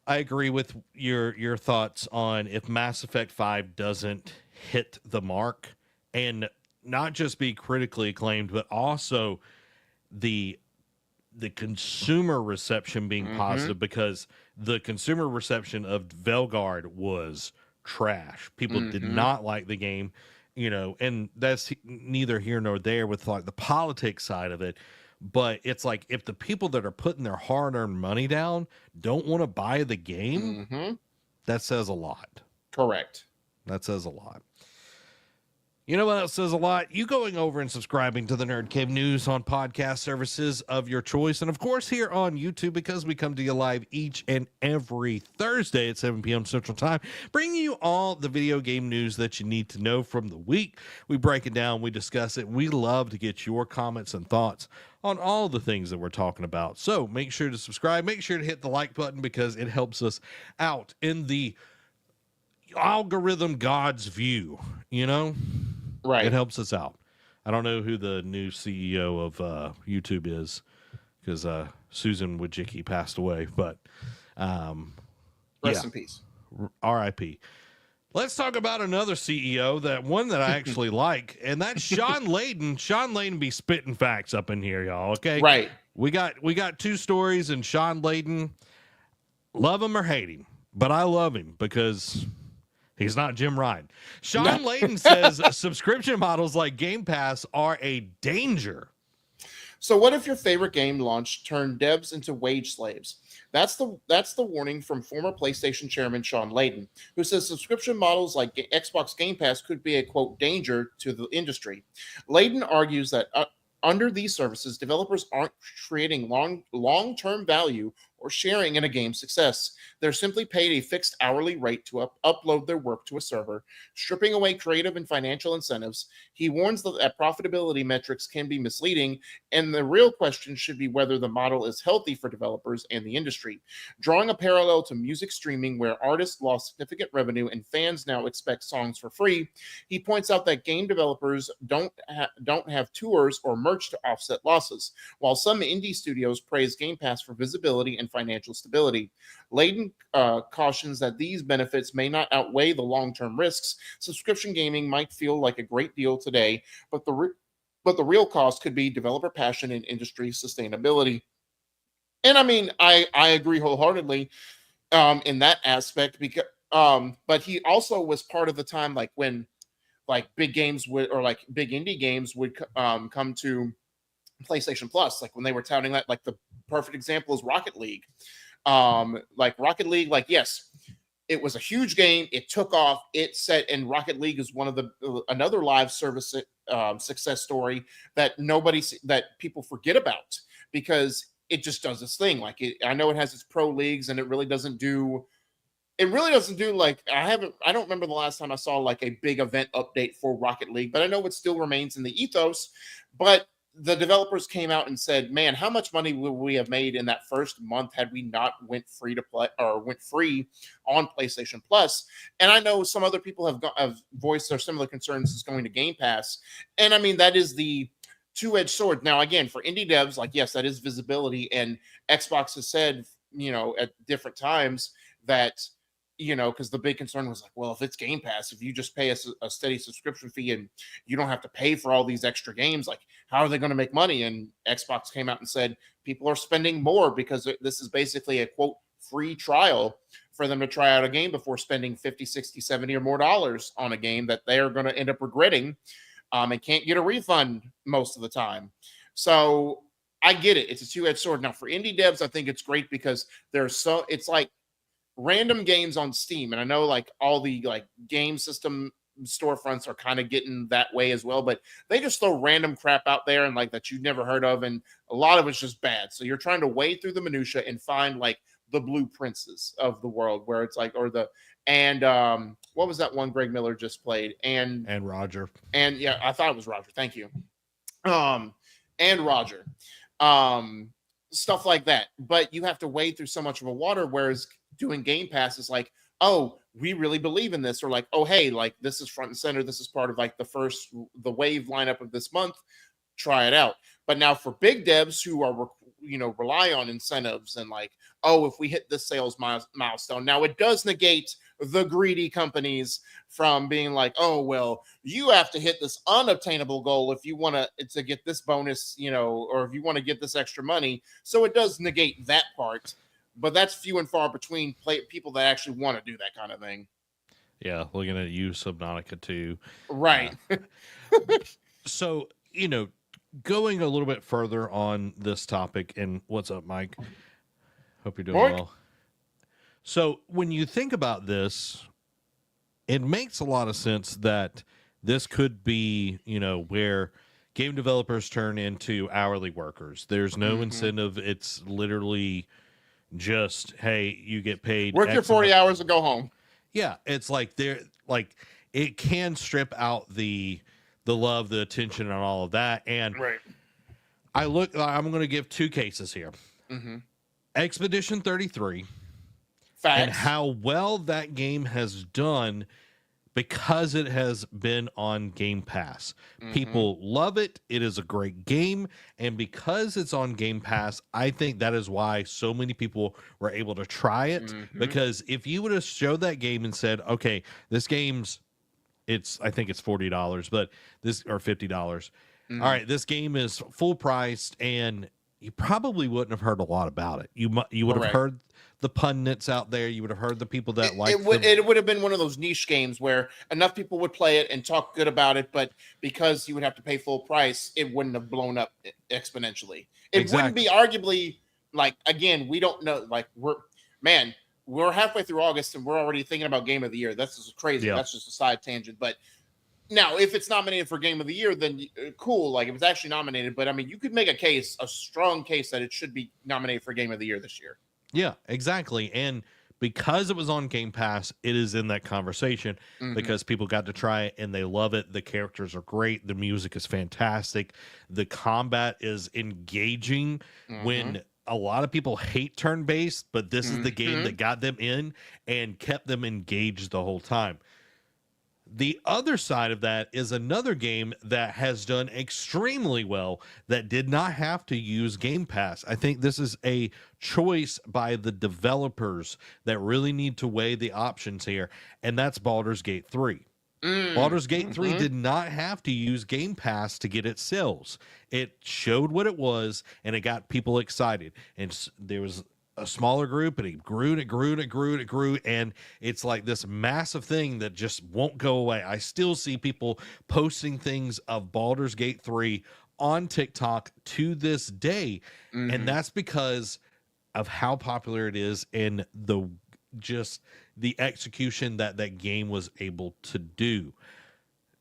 I agree with your thoughts on if Mass Effect 5 doesn't hit the mark and not just be critically acclaimed, but also the consumer reception being positive, because the consumer reception of Veilguard was trash. People did not like the game, and that's neither here nor there with like the politics side of it. But it's like, if the people that are putting their hard-earned money down don't want to buy the game, that says a lot. Correct. That says a lot. You know what else says a lot? You going over and subscribing to the Nerd Cave News on podcast services of your choice. And of course, here on YouTube, because we come to you live each and every Thursday at 7 p.m. Central Time, bringing you all the video game news that you need to know from the week. We break it down, we discuss it. We love to get your comments and thoughts on all the things that we're talking about. So make sure to subscribe. Make sure to hit the like button because it helps us out in the algorithm God's view, you know? Right. It helps us out. I don't know who the new CEO of YouTube is because Susan Wojcicki passed away, but Rest in peace. R.I.P. Let's talk about another CEO, that one that I actually like, and that's Shawn Layden. Shawn Layden be spitting facts up in here, y'all. Okay, right. We got two stories, and Shawn Layden, love him or hate him, but I love him because he's not Jim Ryan. Shawn Layden says subscription models like Game Pass are a danger. So what if your favorite game launch turned devs into wage slaves? That's the warning from former PlayStation chairman Shawn Layden, who says subscription models like Xbox Game Pass could be a, quote, danger to the industry. Layden argues that under these services, developers aren't creating long-term value or sharing in a game's success. They're simply paid a fixed hourly rate to upload their work to a server, stripping away creative and financial incentives. He warns that profitability metrics can be misleading, and the real question should be whether the model is healthy for developers and the industry. Drawing a parallel to music streaming, where artists lost significant revenue and fans now expect songs for free, he points out that game developers don't have tours or merch to offset losses, while some indie studios praise Game Pass for visibility and financial stability. Layden cautions that these benefits may not outweigh the long-term risks. Subscription gaming might feel like a great deal today, but the real cost could be developer passion and industry sustainability. And I mean, I agree wholeheartedly in that aspect, because but he also was part of the time like when like big games would, or like big indie games would come to PlayStation Plus, like when they were touting that. Like the perfect example is Rocket League. Like Rocket League, like, yes, it was a huge game, it took off, it set, and Rocket League is one of the another live service success story that people forget about, because it just does this thing. Like I know it has its pro leagues, and it really doesn't do like, I don't remember the last time I saw like a big event update for Rocket League, but I know it still remains in the ethos. But the developers came out and said, man, how much money would we have made in that first month had we not went free to play, or went free on PlayStation Plus? And I know some other people have voiced their similar concerns as going to Game Pass. And I mean, that is the two-edged sword. Now, again, for indie devs, like, yes, that is visibility. And Xbox has said, at different times that, because the big concern was like, well, if it's Game Pass, if you just pay us a steady subscription fee and you don't have to pay for all these extra games, like, how are they going to make money? And Xbox came out and said people are spending more because this is basically a, quote, free trial for them to try out a game before spending 50, 60, 70 or more dollars on a game that they are going to end up regretting and can't get a refund most of the time. So I get it. It's a two-edged sword. Now, for indie devs, I think it's great because it's like random games on Steam. And I know like all the like game system storefronts are kind of getting that way as well, but they just throw random crap out there and like that you've never heard of, and a lot of it's just bad. So you're trying to wade through the minutia and find like the Blue Princes of the world, where it's like, or the, and what was that one Greg Miller just played? And Roger. And yeah, I thought it was Roger. Thank you. And Roger. Stuff like that. But you have to wade through so much of a water, whereas doing Game Pass is like, oh, we really believe in this, or like, oh, hey, like this is front and center. This is part of like the wave lineup of this month. Try it out. But now for big devs who are, rely on incentives and like, oh, if we hit this sales milestone, now it does negate the greedy companies from being like, oh, well, you have to hit this unobtainable goal if you want to get this bonus, or if you want to get this extra money. So it does negate that part. But that's few and far between people that actually want to do that kind of thing. Yeah, looking at you, Subnautica 2. Right. So, going a little bit further on this topic, and what's up, Mike? Hope you're doing well. So when you think about this, it makes a lot of sense that this could be, where game developers turn into hourly workers. There's no incentive. It's literally just, hey, you get paid Work your X amount. 40 hours and go home. Yeah, it's like it can strip out the love, the attention, and all of that. And Right. I'm going to give two cases here. Expedition 33 Facts. and how well that game has done because it has been on Game Pass. People love it. It is a great game. And because it's on Game Pass, I think that is why so many people were able to try it. Because if you would have showed that game and said, okay, this game's, I think it's $40, but or $50. All right, this game is full priced, and you probably wouldn't have heard a lot about it. You would have heard the pundits out there. You would have heard the people that like it would have been one of those niche games where enough people would play it and talk good about it, but because you would have to pay full price, it wouldn't have blown up exponentially. It wouldn't be arguably, like, again, we don't know, like, we're halfway through August and we're already thinking about Game of the Year. That's just crazy. That's just a side tangent. But now, if it's nominated for Game of the Year, then cool. Like, if it's actually nominated, but I mean, you could make a strong case that it should be nominated for Game of the Year this year. Yeah, exactly. And because it was on Game Pass, it is in that conversation because people got to try it and they love it. The characters are great. The music is fantastic. The combat is engaging when a lot of people hate turn-based, but this is the game that got them in and kept them engaged the whole time. The other side of that is another game that has done extremely well that did not have to use Game Pass. I think this is a choice by the developers that really need to weigh the options here, and that's Baldur's Gate 3. Baldur's Gate 3 did not have to use Game Pass to get its sales. It showed what it was, and it got people excited. And there was a smaller group, and it grew and it grew and it grew and it grew, and it's like this massive thing that just won't go away. I still see people posting things of Baldur's Gate 3 on TikTok to this day, and that's because of how popular it is and the execution that game was able to do.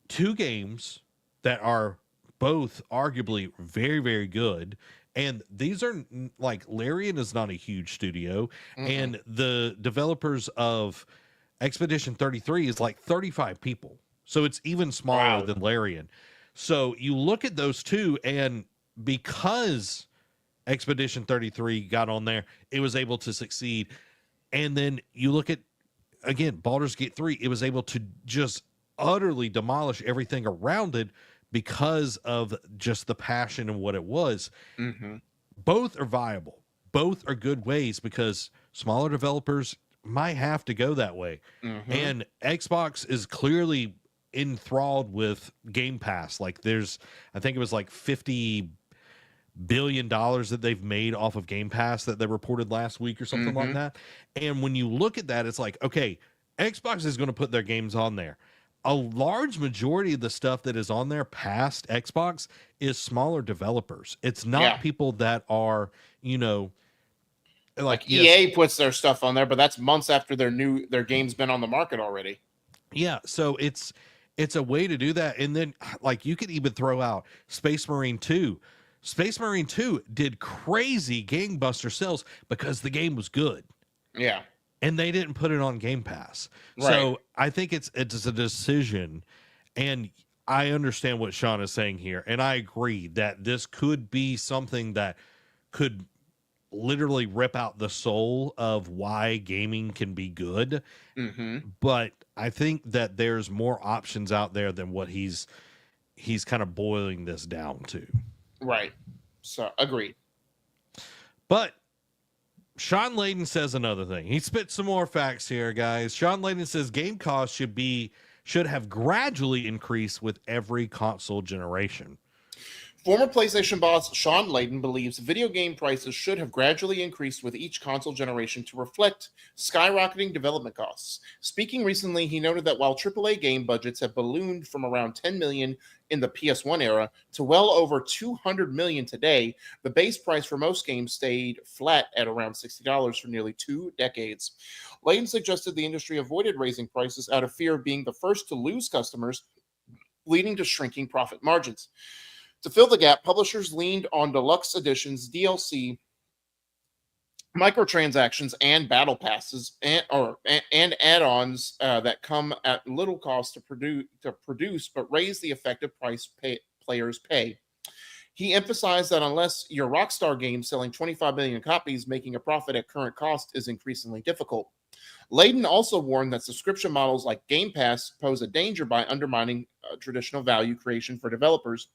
Two games that are both arguably very, very good. And these are, like, Larian is not a huge studio, and the developers of Expedition 33 is like 35 people. So it's even smaller than Larian. So you look at those two, and because Expedition 33 got on there, it was able to succeed. And then you look at, again, Baldur's Gate 3, it was able to just utterly demolish everything around it because of just the passion and what it was. Both are viable. Both are good ways because smaller developers might have to go that way. And Xbox is clearly enthralled with Game Pass. Like, I think it was like $50 billion that they've made off of Game Pass that they reported last week or something like that. And when you look at that, it's like, okay, Xbox is going to put their games on there. A large majority of the stuff that is on there past Xbox is smaller developers. It's not people that are, like EA puts their stuff on there, but that's months after their game's been on the market already. Yeah, so it's a way to do that. And then, like, you could even throw out Space Marine 2. Space Marine 2 did crazy gangbuster sales because the game was good. Yeah. And they didn't put it on Game Pass. Right. So I think it's a decision, and I understand what Shawn is saying here, and I agree that this could be something that could literally rip out the soul of why gaming can be good. But I think that there's more options out there than what he's kind of boiling this down to. Right. So, agreed. But Shawn Layden says another thing. He spits some more facts here, guys. Shawn Layden says game costs should have gradually increased with every console generation. Former PlayStation boss Shawn Layden believes video game prices should have gradually increased with each console generation to reflect skyrocketing development costs. Speaking recently, he noted that while AAA game budgets have ballooned from around $10 million in the PS1 era to well over $200 million today, the base price for most games stayed flat at around $60 for nearly 2 decades. Layden suggested the industry avoided raising prices out of fear of being the first to lose customers leading to shrinking profit margins. To fill the gap, publishers leaned on deluxe editions, DLC, microtransactions, and battle passes, and add-ons that come at little cost to produce, but raise the effective price players pay. He emphasized that unless your Rockstar game selling 25 million copies, making a profit at current cost is increasingly difficult. Layden also warned that subscription models like Game Pass pose a danger by undermining traditional value creation for developers.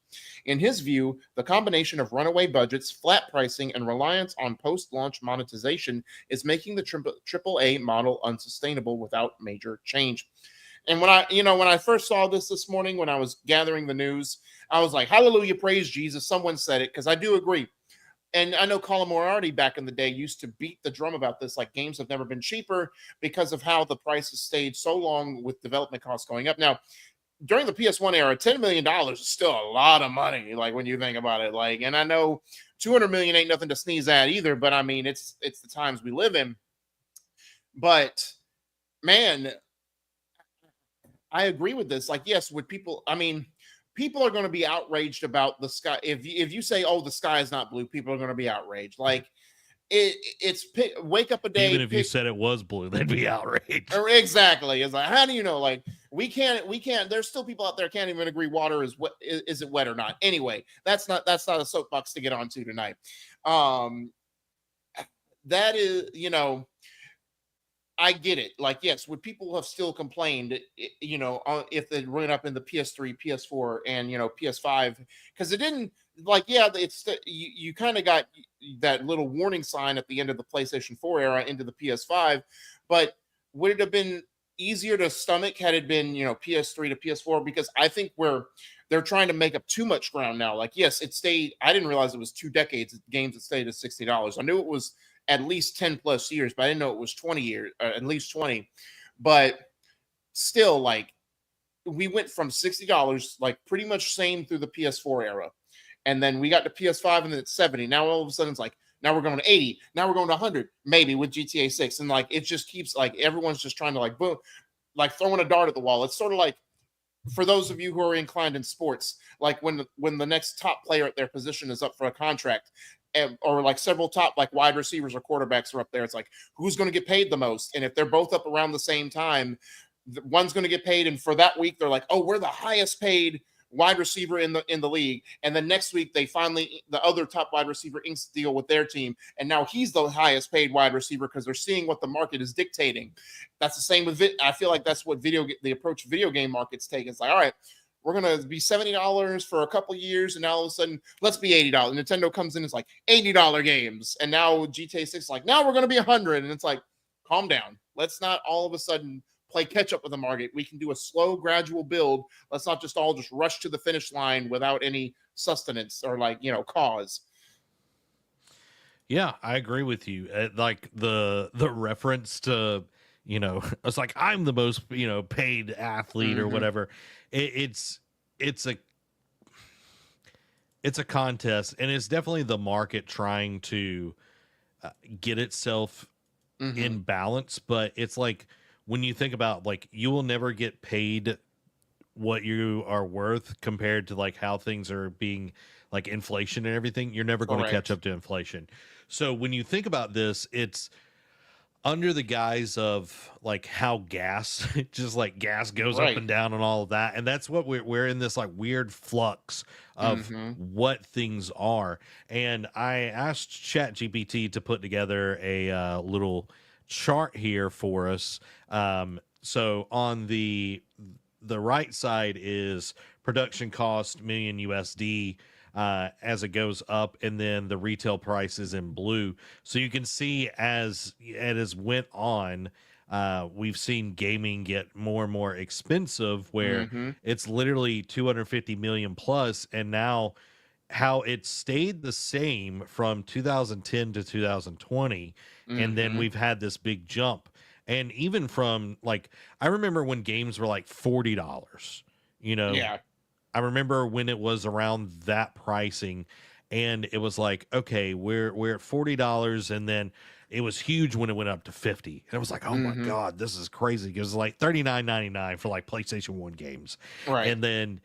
In his view, the combination of runaway budgets, flat pricing, and reliance on post-launch monetization is making the AAA model unsustainable without major change. And when I first saw this morning, when I was gathering the news, I was like, hallelujah, praise Jesus. Someone said it, because I do agree. And I know Colin Moriarty back in the day used to beat the drum about this, like games have never been cheaper because of how the prices stayed so long with development costs going up. Now, during the PS1 era, $10 million is still a lot of money, like when you think about it. Like, and I know 200 million ain't nothing to sneeze at either, but I mean, it's the times we live in. But man, I agree with this. Like, yes, would people, I mean, people are going to be outraged about the sky. If you say, oh, the sky is not blue, people are going to be outraged. Like, it's wake up a day. Even if you said it was blue, they'd be outraged. Exactly. It's like, how do you know? Like, we can't, there's still people out there can't even agree water is wet. Is it wet or not? Anyway, that's not a soapbox to get onto tonight. That is, I get it. Like, yes, would people have still complained, if they run up in the PS3, PS4, and PS5? Because it didn't. Like, yeah, it's you kind of got that little warning sign at the end of the PlayStation 4 era into the PS5, but would it have been easier to stomach had it been PS3 to PS4? Because I think they're trying to make up too much ground now. Like, yes, it stayed. I didn't realize it was 2 decades of games that stayed at $60. I knew it was at least 10 plus years, but I didn't know it was 20 years, at least 20. But still, like, we went from $60, like pretty much same through the PS4 era. And then we got to PS5 and then it's 70. Now all of a sudden it's like, now we're going to 80. Now we're going to 100, maybe with GTA 6. And like, it just keeps like, everyone's just trying to like, boom, like throwing a dart at the wall. It's sort of like, for those of you who are inclined in sports, like when the next top player at their position is up for a contract, or like several top like wide receivers or quarterbacks are up there, it's like, who's going to get paid the most? And if they're both up around the same time, one's going to get paid. And for that week, they're like, oh, we're the highest paid wide receiver in the league. And then next week, the other top wide receiver inks deal with their team, and now he's the highest paid wide receiver because they're seeing what the market is dictating. That's the same with I feel like that's what the approach video game markets take. It's like, all right, we're going to be $70 for a couple years, and now all of a sudden, let's be $80. Nintendo comes in, it's like $80 games. And now GTA 6 is like, now we're going to be $100. And it's like, calm down. Let's not all of a sudden play catch up with the market. We can do a slow, gradual build. Let's not just all just rush to the finish line without any sustenance or cause. Yeah, I agree with you. Like the reference to, it's like, I'm the most, paid athlete or whatever. It's a contest, and it's definitely the market trying to get itself in balance. But it's like, when you think about, like, you will never get paid what you are worth compared to like how things are being, like inflation and everything, you're never going to catch up to inflation. So when you think about this, it's under the guise of like how gas goes up and down and all of that. And that's what we're in this like weird flux of what things are. And I asked ChatGPT to put together a little chart here for us. So on the right side is production cost million USD as it goes up, and then the retail price is in blue. So you can see as it has went on, we've seen gaming get more and more expensive, where it's literally 250 million plus, and now how it stayed the same from 2010 to 2020. And then we've had this big jump. And even from like, I remember when games were like $40, Yeah. I remember when it was around that pricing, and it was like, okay, we're at $40, and then it was huge when it went up to 50. And it was like, oh my God, this is crazy. It was like $39.99 for like PlayStation 1 games. Right. And then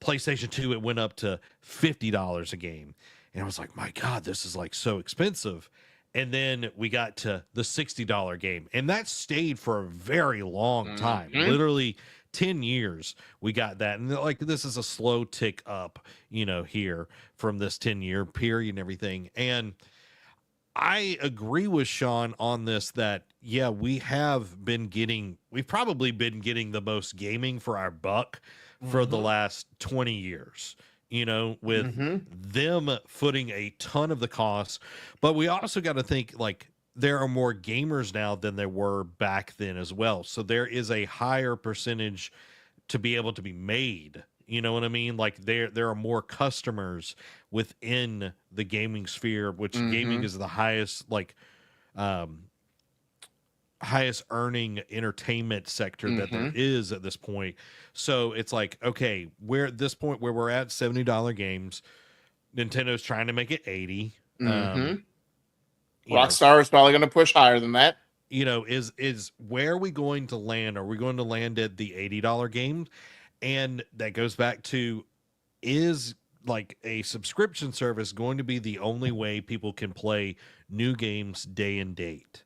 PlayStation 2, it went up to $50 a game. And I was like, my God, this is like so expensive. And then we got to the $60 game, and that stayed for a very long time, literally 10 years. We got that. And like, this is a slow tick up, here from this 10-year period and everything. And I agree with Shawn on this that, yeah, we've probably been getting the most gaming for our buck for the last 20 years. With them footing a ton of the costs. But we also got to think, like, there are more gamers now than there were back then as well. So there is a higher percentage to be able to be made. You know what I mean? Like, there are more customers within the gaming sphere, which gaming is the highest, like, highest earning entertainment sector that there is at this point. So it's like, okay, we're at this point where we're at $70 games. Nintendo's trying to make it 80. Rockstar is probably going to push higher than that. Is where are we going to land? Are we going to land at the $80 game? And that goes back to, is like a subscription service going to be the only way people can play new games day and date?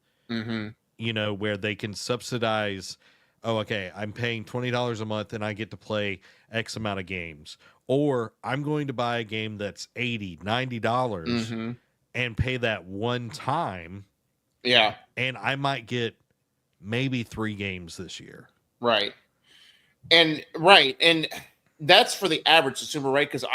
Where they can subsidize, okay, I'm paying $20 a month and I get to play X amount of games. Or I'm going to buy a game that's $80, $90 and pay that one time. Yeah. And I might get maybe 3 games this year. Right. And that's for the average consumer, right? Because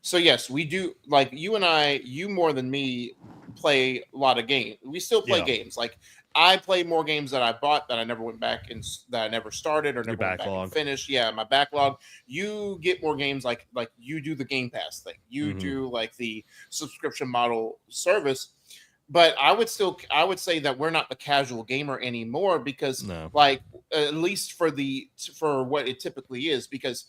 so yes, we do, like, you and I, you more than me, play a lot of games. We still play games. Like, I play more games that I bought that I never went back and that I never started or never went back and finished. Yeah, my backlog. You get more games, like you do the Game Pass thing. You do like the subscription model service. But I would say that we're not the casual gamer anymore, because like, at least for what it typically is, because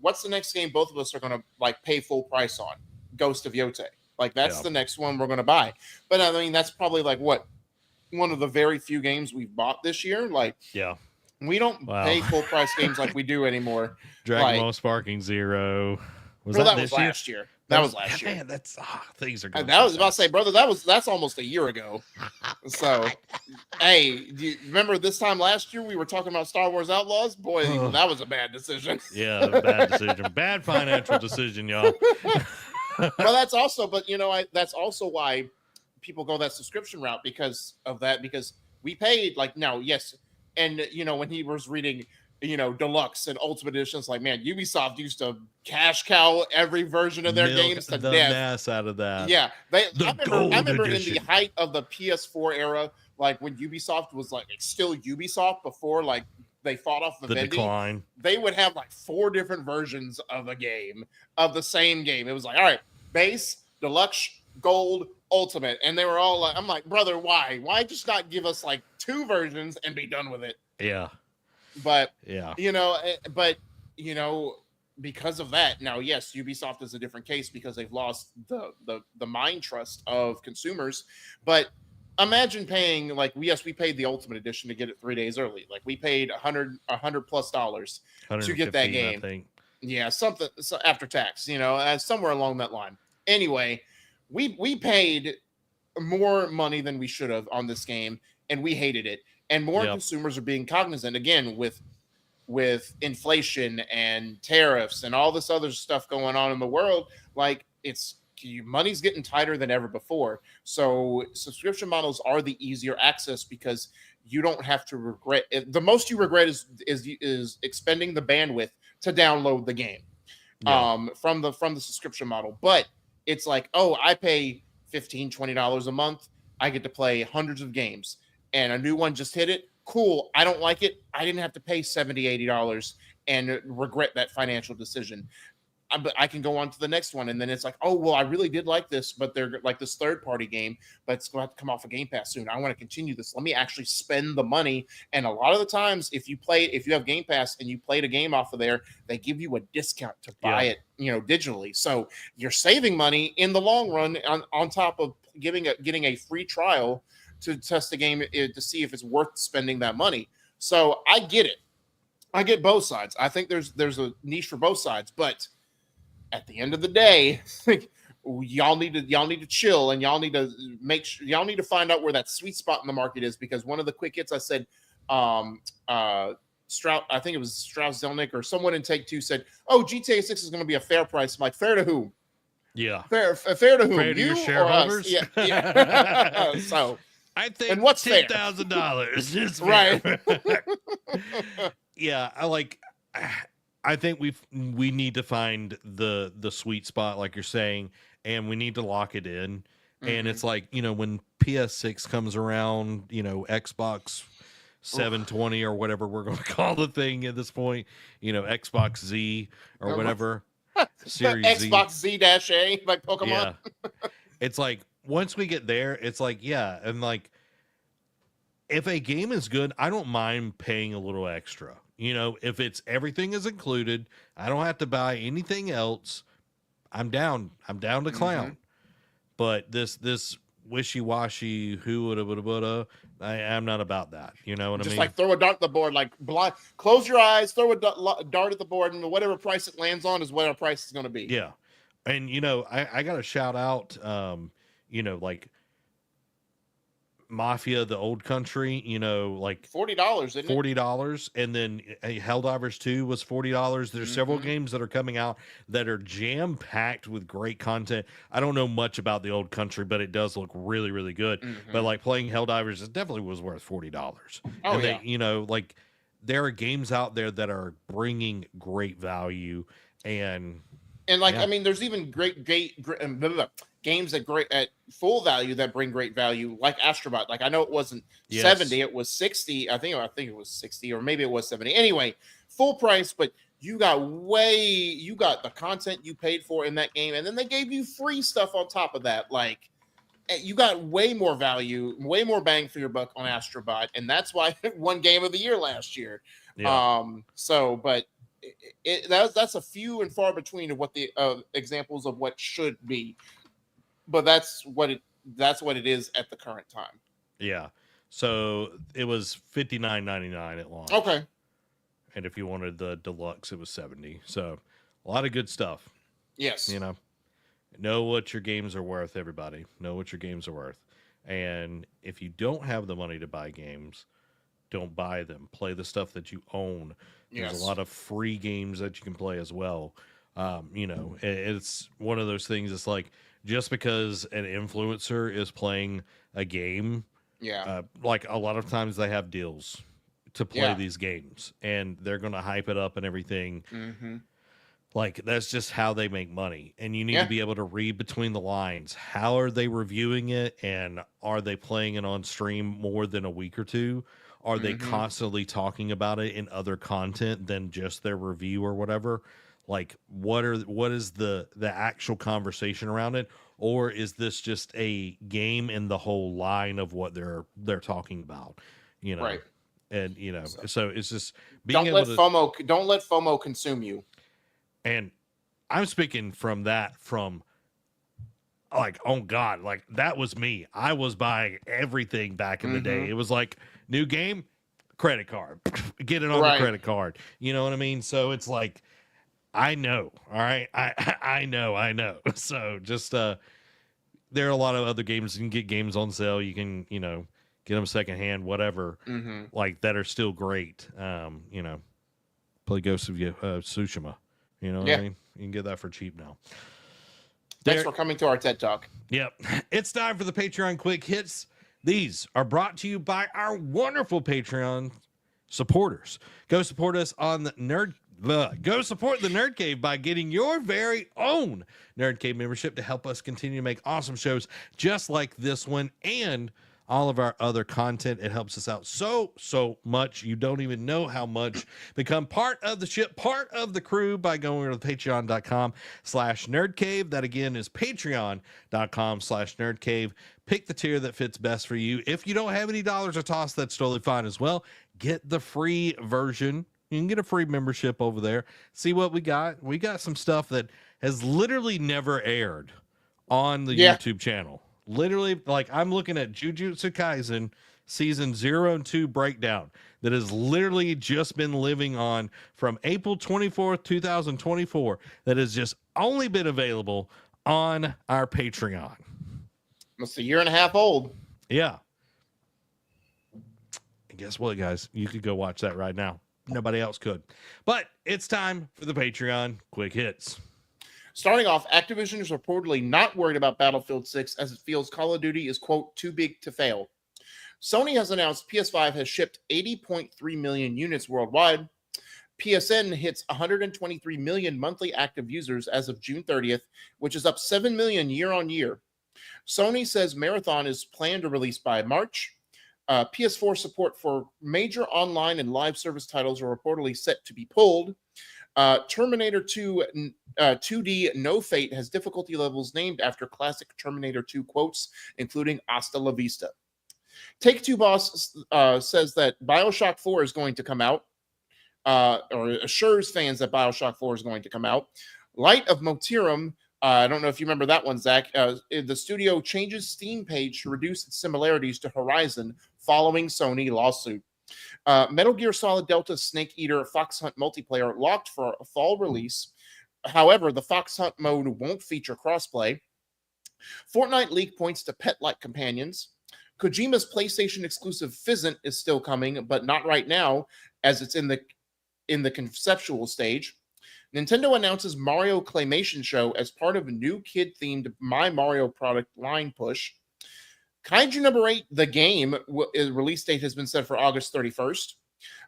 what's the next game both of us are going to like pay full price on? Ghost of Yotei. Like, that's the next one we're going to buy. But I mean, that's probably like one of the very few games we've bought this year. Like, we don't pay full price games like we do anymore. Dragon Ball Sparking Zero. Was last year. That was last year. Man, that's things are going. I was about to say, brother, that's almost a year ago. So, hey, do you remember this time last year we were talking about Star Wars Outlaws? Boy, that was a bad decision. Yeah, bad decision. Bad financial decision, y'all. Well, that's also why people go that subscription route, because of that, because we paid, like, now, yes. And, when he was reading, deluxe and ultimate editions, like, man, Ubisoft used to cash cow every version of their games to the death. mess out of that. Yeah. I remember in the height of the PS4 era, like, when Ubisoft was like still Ubisoft before, like, they fought off the vending, decline. They would have like 4 different versions of a game, of the same game. It was like, all right, base, deluxe, gold, ultimate, and they were all like, I'm like, brother, why just not give us like 2 versions and be done with it? Yeah. But because of that, now, yes, Ubisoft is a different case because they've lost the mind trust of consumers. But imagine paying, like, we paid the ultimate edition to get it 3 days early. Like, we paid $100+ to get that game. I think. Yeah, something after tax, somewhere along that line. Anyway, we paid more money than we should have on this game, and we hated it. And more consumers are being cognizant, again, with inflation and tariffs and all this other stuff going on in the world. Like, money's getting tighter than ever before. So subscription models are the easier access, because you don't have to regret it. The most you regret is expending the bandwidth to download the game from the subscription model. But it's like, I pay $15, $20 a month. I get to play hundreds of games, and a new one just hit it. Cool. I don't like it. I didn't have to pay $70, $80 and regret that financial decision. But I can go on to the next one, and then it's like, I really did like this, but they're like this third-party game, but it's going to have to come off a Game Pass soon. I want to continue this. Let me actually spend the money. And a lot of the times, if you have Game Pass and you played a game off of there, they give you a discount to buy it, digitally. So you're saving money in the long run on top of getting a free trial to test the game to see if it's worth spending that money. So I get it. I get both sides. I think there's a niche for both sides, but at the end of the day, y'all need to chill, and y'all need to y'all need to find out where that sweet spot in the market is, because one of the quick hits I said, Strauss, I think it was Strauss Zelnick or someone in Take Two said, "Oh, GTA 6 is going to be a fair price." I'm like, fair to whom? Yeah, fair to whom? Fair to you your shareholders? Or us? Yeah. So, I think and what's $10,000 is right? Yeah, I think we need to find the sweet spot, like you're saying, and we need to lock it in. And it's like, when PS6 comes around, Xbox 720 or whatever we're going to call the thing at this point, Xbox Z or whatever. Series Xbox Z-A, like Pokemon. Yeah. It's like, once we get there, it's like, yeah. And like, if a game is good, I don't mind paying a little extra. If everything is included, I don't have to buy anything else. I'm down to clown. But this wishy-washy, who woulda, I'm not about that. You know what I mean? Just like throw a dart at the board, like close your eyes, throw a dart at the board, and whatever price it lands on is what our price is going to be. Yeah. And, I got to shout out, like Mafia, the old country, like $40, isn't it? $40. And then Helldivers 2 was $40. There's several games that are coming out that are jam-packed with great content. I don't know much about the old country, but it does look really, really good. But like playing Helldivers, it definitely was worth $40. Oh, and yeah. they, like there are games out there that are bringing great value, and like, yeah. I mean, there's even great games at full value that bring great value, like Astrobot. Like, I know it wasn't 70, it was 60. I think it was 60, or maybe it was 70. Anyway, full price, but you got the content you paid for in that game, and then they gave you free stuff on top of that. Like, you got way more value, way more bang for your buck on Astrobot, and that's why it won Game of the Year last year. Yeah. But that's a few and far between of what the examples of what should be, but that's what it is at the current time. Yeah. So it was $59.99 at launch. Okay. And if you wanted the deluxe, it was $70. So a lot of good stuff. Yes. Know what your games are worth, everybody. Know what your games are worth. And if you don't have the money to buy games, don't buy them. Play the stuff that you own. There's a lot of free games that you can play as well. It's one of those things. It's like, just because an influencer is playing a game, like a lot of times they have deals to play these games, and they're going to hype it up and everything. Like, that's just how they make money. And you need to be able to read between the lines. How are they reviewing it? And are they playing it on stream more than a week or two? Are they constantly talking about it in other content than just their review or whatever? Like, what is the actual conversation around it? Or is this just a game in the whole line of what they're talking about? Right. And so it's just being don't let FOMO consume you. And I'm speaking from like, oh God, like that was me. I was buying everything back in the day. It was like, new game, credit card, get it on the credit card. You know what I mean? So it's like, I know. All right. I know. So just, there are a lot of other games. You can get games on sale. You can, get them secondhand, whatever, like that are still great. Play Ghost of Tsushima. You know what I mean? You can get that for cheap now. Thanks for coming to our TED Talk. Yep. It's time for the Patreon Quick Hits. These are brought to you by our wonderful Patreon supporters. Go support us on the Go support the Nerd Cave by getting your very own Nerd Cave membership to help us continue to make awesome shows just like this one and all of our other content. It helps us out so much. You don't even know how much. Become part of the ship, part of the crew by going to patreon.com/nerdcave. That again is patreon.com/nerdcave. Pick the tier that fits best for you. If you don't have any dollars to toss, that's totally fine as well. Get the free version. You can get a free membership over there. See what we got. We got some stuff that has literally never aired on the YouTube channel. Literally, like, I'm looking at Jujutsu Kaisen Season 0 and 2 breakdown that has literally just been living on from April 24th, 2024, that has just only been available on our Patreon. Almost a year and a half old. Yeah. And guess what, guys? You could go watch that right now. Nobody else could. But it's time for the Patreon quick hits. Starting off, Activision is reportedly not worried about Battlefield 6 as it feels Call of Duty is, quote, too big to fail. Sony has announced PS5 has shipped 80.3 million units worldwide. PSN hits 123 million monthly active users as of June 30th, which is up 7 million year on year. Sony says Marathon is planned to release by March. PS4 support for major online and live service titles are reportedly set to be pulled. Terminator 2 2D No Fate has difficulty levels named after classic Terminator 2 quotes, including Hasta la Vista. Take-Two boss says that BioShock 4 is going to come out, or assures fans that BioShock 4 is going to come out. Light of Motirum, I don't know if you remember that one, Zach. The studio changes Steam page to reduce its similarities to Horizon following Sony lawsuit. Metal Gear Solid Delta Snake Eater Fox Hunt multiplayer locked for a fall release. However, the Fox Hunt mode won't feature crossplay. Fortnite leak points to pet-like companions. Kojima's PlayStation exclusive Fizzant is still coming, but not right now, as it's in the conceptual stage. Nintendo announces Mario Claymation Show as part of a new kid-themed My Mario product line push. Kaiju number 8, the game, release date has been set for August 31st.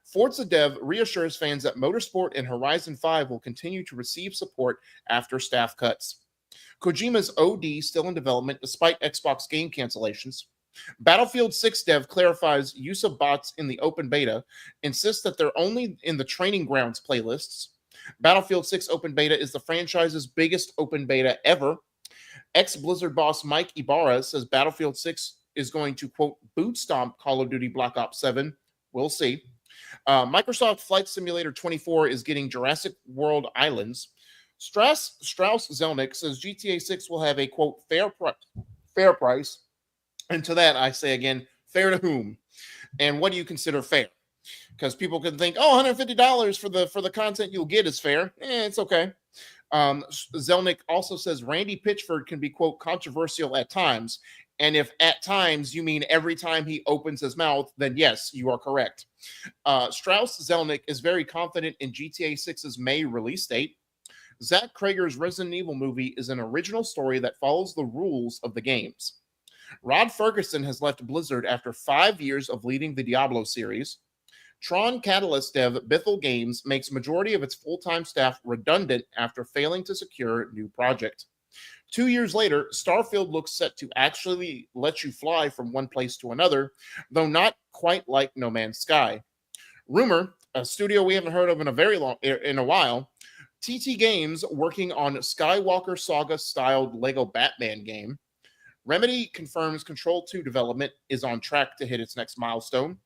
Forza Dev reassures fans that Motorsport and Horizon 5 will continue to receive support after staff cuts. Kojima's OD still in development despite Xbox game cancellations. Battlefield 6 dev clarifies use of bots in the open beta, insists that they're only in the training grounds playlists. Battlefield 6 open beta is the franchise's biggest open beta ever. Ex-Blizzard boss Mike Ibarra says Battlefield 6 is going to, quote, boot stomp Call of Duty Black Ops 7. We'll see. Microsoft Flight Simulator 24 is getting Jurassic World Islands. Strauss Zelnick says GTA 6 will have a, quote, fair price. And to that, I say again, fair to whom? And what do you consider fair? Because people can think, oh, $150 for the content you'll get is fair. It's okay. Zelnick also says Randy Pitchford can be, quote, controversial at times. And if at times you mean every time he opens his mouth, then yes, you are correct. Strauss Zelnick is very confident in GTA 6's May release date. Zach Krager's Resident Evil movie is an original story that follows the rules of the games. Rod Ferguson has left Blizzard after 5 years of leading the Diablo series. Tron Catalyst dev Bithell Games makes majority of its full-time staff redundant after failing to secure a new project. 2 years later, Starfield looks set to actually let you fly from one place to another, though not quite like No Man's Sky. Rumor, a studio we haven't heard of in a while, TT Games working on Skywalker Saga-styled Lego Batman game. Remedy confirms Control 2 development is on track to hit its next milestone.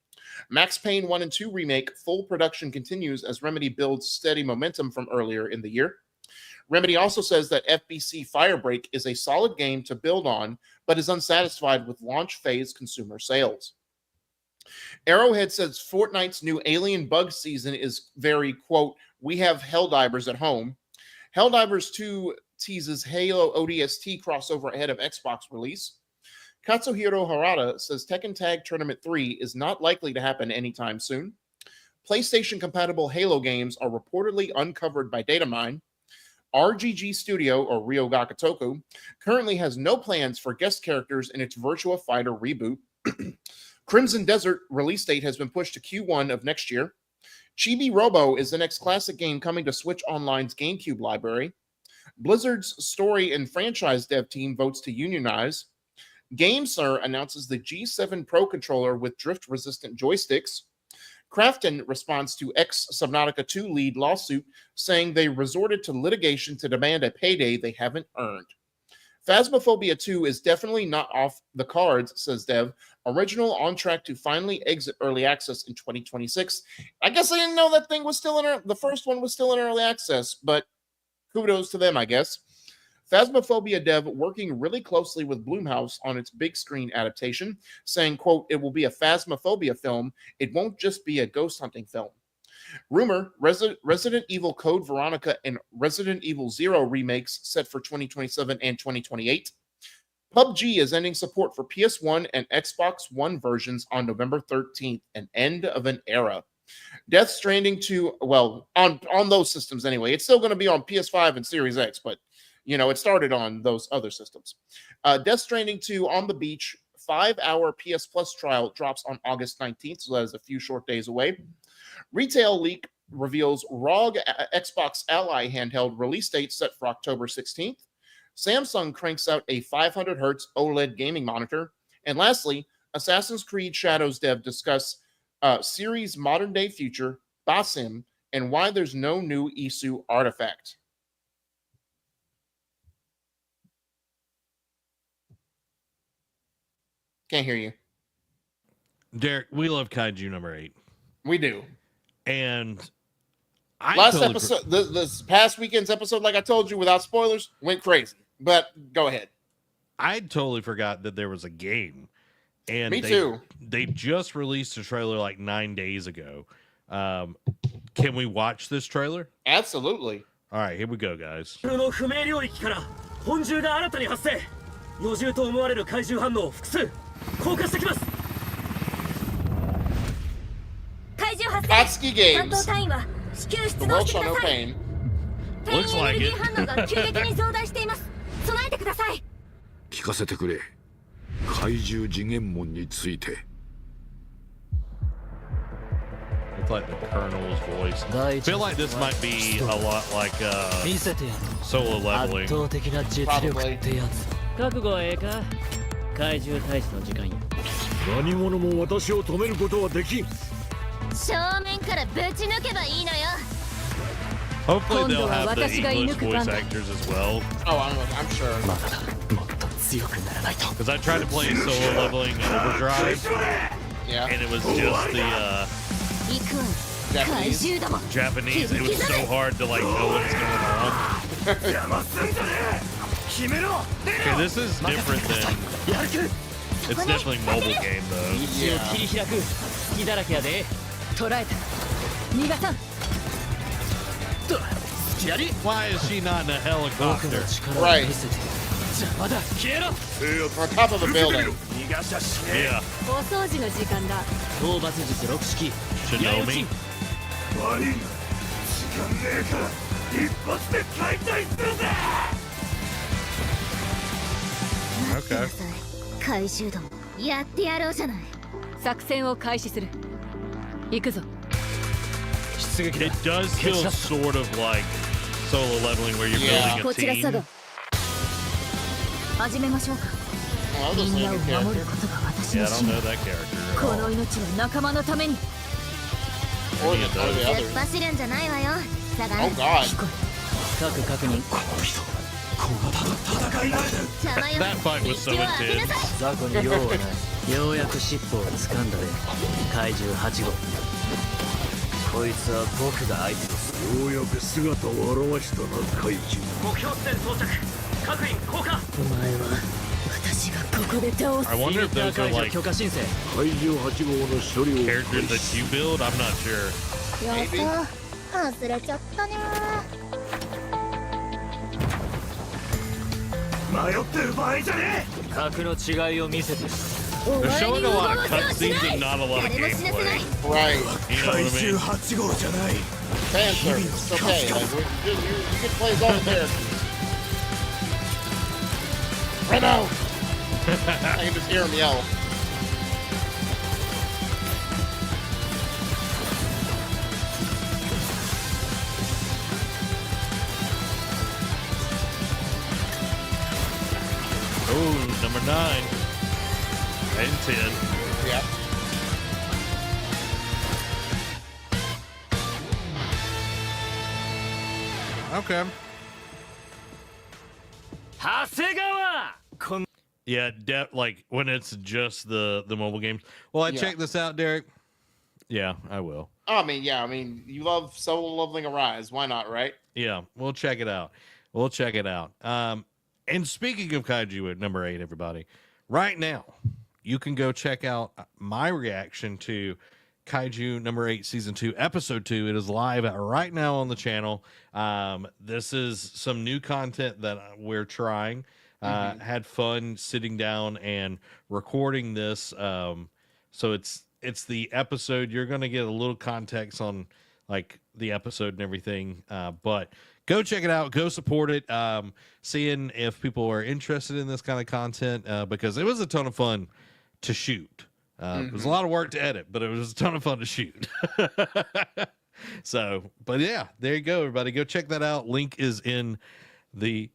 Max Payne 1 and 2 remake full production continues as Remedy builds steady momentum from earlier in the year. Remedy also says that FBC Firebreak is a solid game to build on, but is unsatisfied with launch phase consumer sales. Arrowhead says Fortnite's new alien bug season is very, quote, we have Helldivers at home. Helldivers 2 teases Halo ODST crossover ahead of Xbox release. Katsuhiro Harada says Tekken Tag Tournament 3 is not likely to happen anytime soon. PlayStation-compatible Halo games are reportedly uncovered by Datamine. RGG Studio, or Ryoga Kotoku, currently has no plans for guest characters in its Virtua Fighter reboot. Crimson Desert release date has been pushed to Q1 of next year. Chibi Robo is the next classic game coming to Switch Online's GameCube library. Blizzard's story and franchise dev team votes to unionize. GameSir announces the G7 Pro controller with drift-resistant joysticks. Krafton responds to ex-Subnautica 2 lead lawsuit, saying they resorted to litigation to demand a payday they haven't earned. Phasmophobia 2 is definitely not off the cards, says Dev. Original on track to finally exit early access in 2026. I guess I didn't know that thing was still the first one was still in early access, but kudos to them, I guess. Phasmophobia dev working really closely with Blumhouse on its big screen adaptation, saying, quote, "It will be a Phasmophobia film. It won't just be a ghost hunting film." Rumor, Resident Evil Code Veronica and Resident Evil Zero remakes set for 2027 and 2028. PUBG is ending support for PS1 and Xbox One versions on November 13th, an end of an era. Death Stranding 2, well, on those systems anyway. It's still going to be on PS5 and Series X, but, you know, it started on those other systems. Death Stranding 2 on the beach, 5-hour PS Plus trial drops on August 19th, so that is a few short days away. Retail leak reveals ROG Xbox Ally handheld release date set for October 16th. Samsung cranks out a 500 hertz OLED gaming monitor. And lastly, Assassin's Creed Shadows dev discuss series modern day future, Basim, and why there's no new Isu artifact. Can't hear you. Derek, we love Kaiju number 8. We do. And last episode, this past weekend's episode, like I told you, without spoilers, went crazy. But go ahead. I totally forgot that there was a game. And Me too. They just released a trailer like 9 days ago. Can we watch this trailer? Absolutely. All right, here we go, guys. Katsuki Games. The world shall know pain. Looks like it. 聞かせてくれ。怪獣次元門について。 It's like the Colonel's voice. I feel like this might be a lot like solo leveling. Probably. 覚悟はええか怪獣退治の時間や何者も私を止めることはできん。正面からぶち抜けばいいのよ。 Hopefully they'll have the English voice actors as well. Oh, I'm sure. Because I tried to play solo leveling in Overdrive, Yeah. and it was just the Japanese. Japanese. It was so hard to like know what's going on. Okay, this is different than. It's definitely mobile game though. 道を切り開く隙だらけやで捕らえた逃がさんと隙あり Why is she not in a 僕 helicopter? の力を Right. 見せて邪魔だ消えろ On top of a building. 逃がしゃしね Yeah, お掃除の時間だ。討伐術6式 Shinomi. え。悪いな。時間ねえから一発で解体するぜ。 Okay. 怪獣どもやってやろうじゃない。作戦を開始する。行くぞ。 出撃だ It does feel sort of like solo leveling where you're Yeah. building こ a ちら佐 team. 賀。始めましょうか。 Oh, み this んなを new 守る character. ことが私 Yeah, の I don't 使命 know。that character. この命は仲間のために。 Or Yeah, the others. 走るんじゃないわよ。佐賀。 Oh, God. 各確認この人小型の戦い慣れてる。邪魔よ。 That fight was so 道を開けな intense. さい。雑魚に用はないようやく尻尾を掴んだで怪獣8号こいつは僕が相手ですようやく姿を現したな怪獣。目標地点到着各員降下お前は私がここで倒す。 I wonder if those are 解除 like 許可申請怪獣8号の処理を characters that you build. I'm not sure. やった忘れちゃったね。迷ってる場合じゃね格の違いを見せて They're showing a lot of cutscenes and not a lot of 誰も死なせない。 gameplay. Right. You know what I mean? 8号じゃない。 Fan service. It's okay. Like, you can play as all the characters. Right now. I can just hear him yell. Oh, number 9 and 10. Yeah. Okay. 長谷川こん Yeah, like when it's just the mobile games. Well, I Yeah. check this out, Derek. Yeah, I will. Oh, I mean, yeah. I mean, you love solo leveling Arise. Why not, right? Yeah, we'll check it out. We'll check it out. And speaking of Kaiju at number 8, everybody, right now, you can go check out my reaction to Kaiju number 8, season 2, episode 2. It is live right now on the channel. This is some new content that we're trying. Had fun sitting down and recording this. So it's the episode. You're going to get a little context on like the episode and everything. But go check it out. Go support it. Seeing if people are interested in this kind of content, because it was a ton of fun to shoot. It was a lot of work to edit, but it was a ton of fun to shoot. So, but yeah, there you go, everybody. Go check that out. Link is in the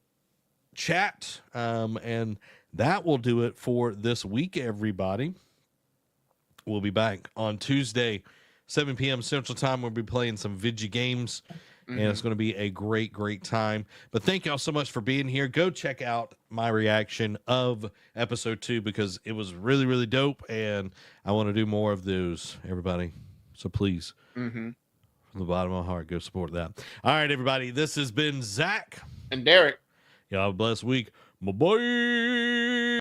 chat. And that will do it for this week, everybody. We'll be back on Tuesday, 7 p.m. Central Time. We'll be playing some Vigi games. And it's going to be a great, great time. But thank y'all so much for being here. Go check out my reaction of episode 2 because it was really, really dope. And I want to do more of those, everybody. So please, from the bottom of my heart, go support that. All right, everybody. This has been Zach. And Derek. Y'all have a blessed week. Bye-bye.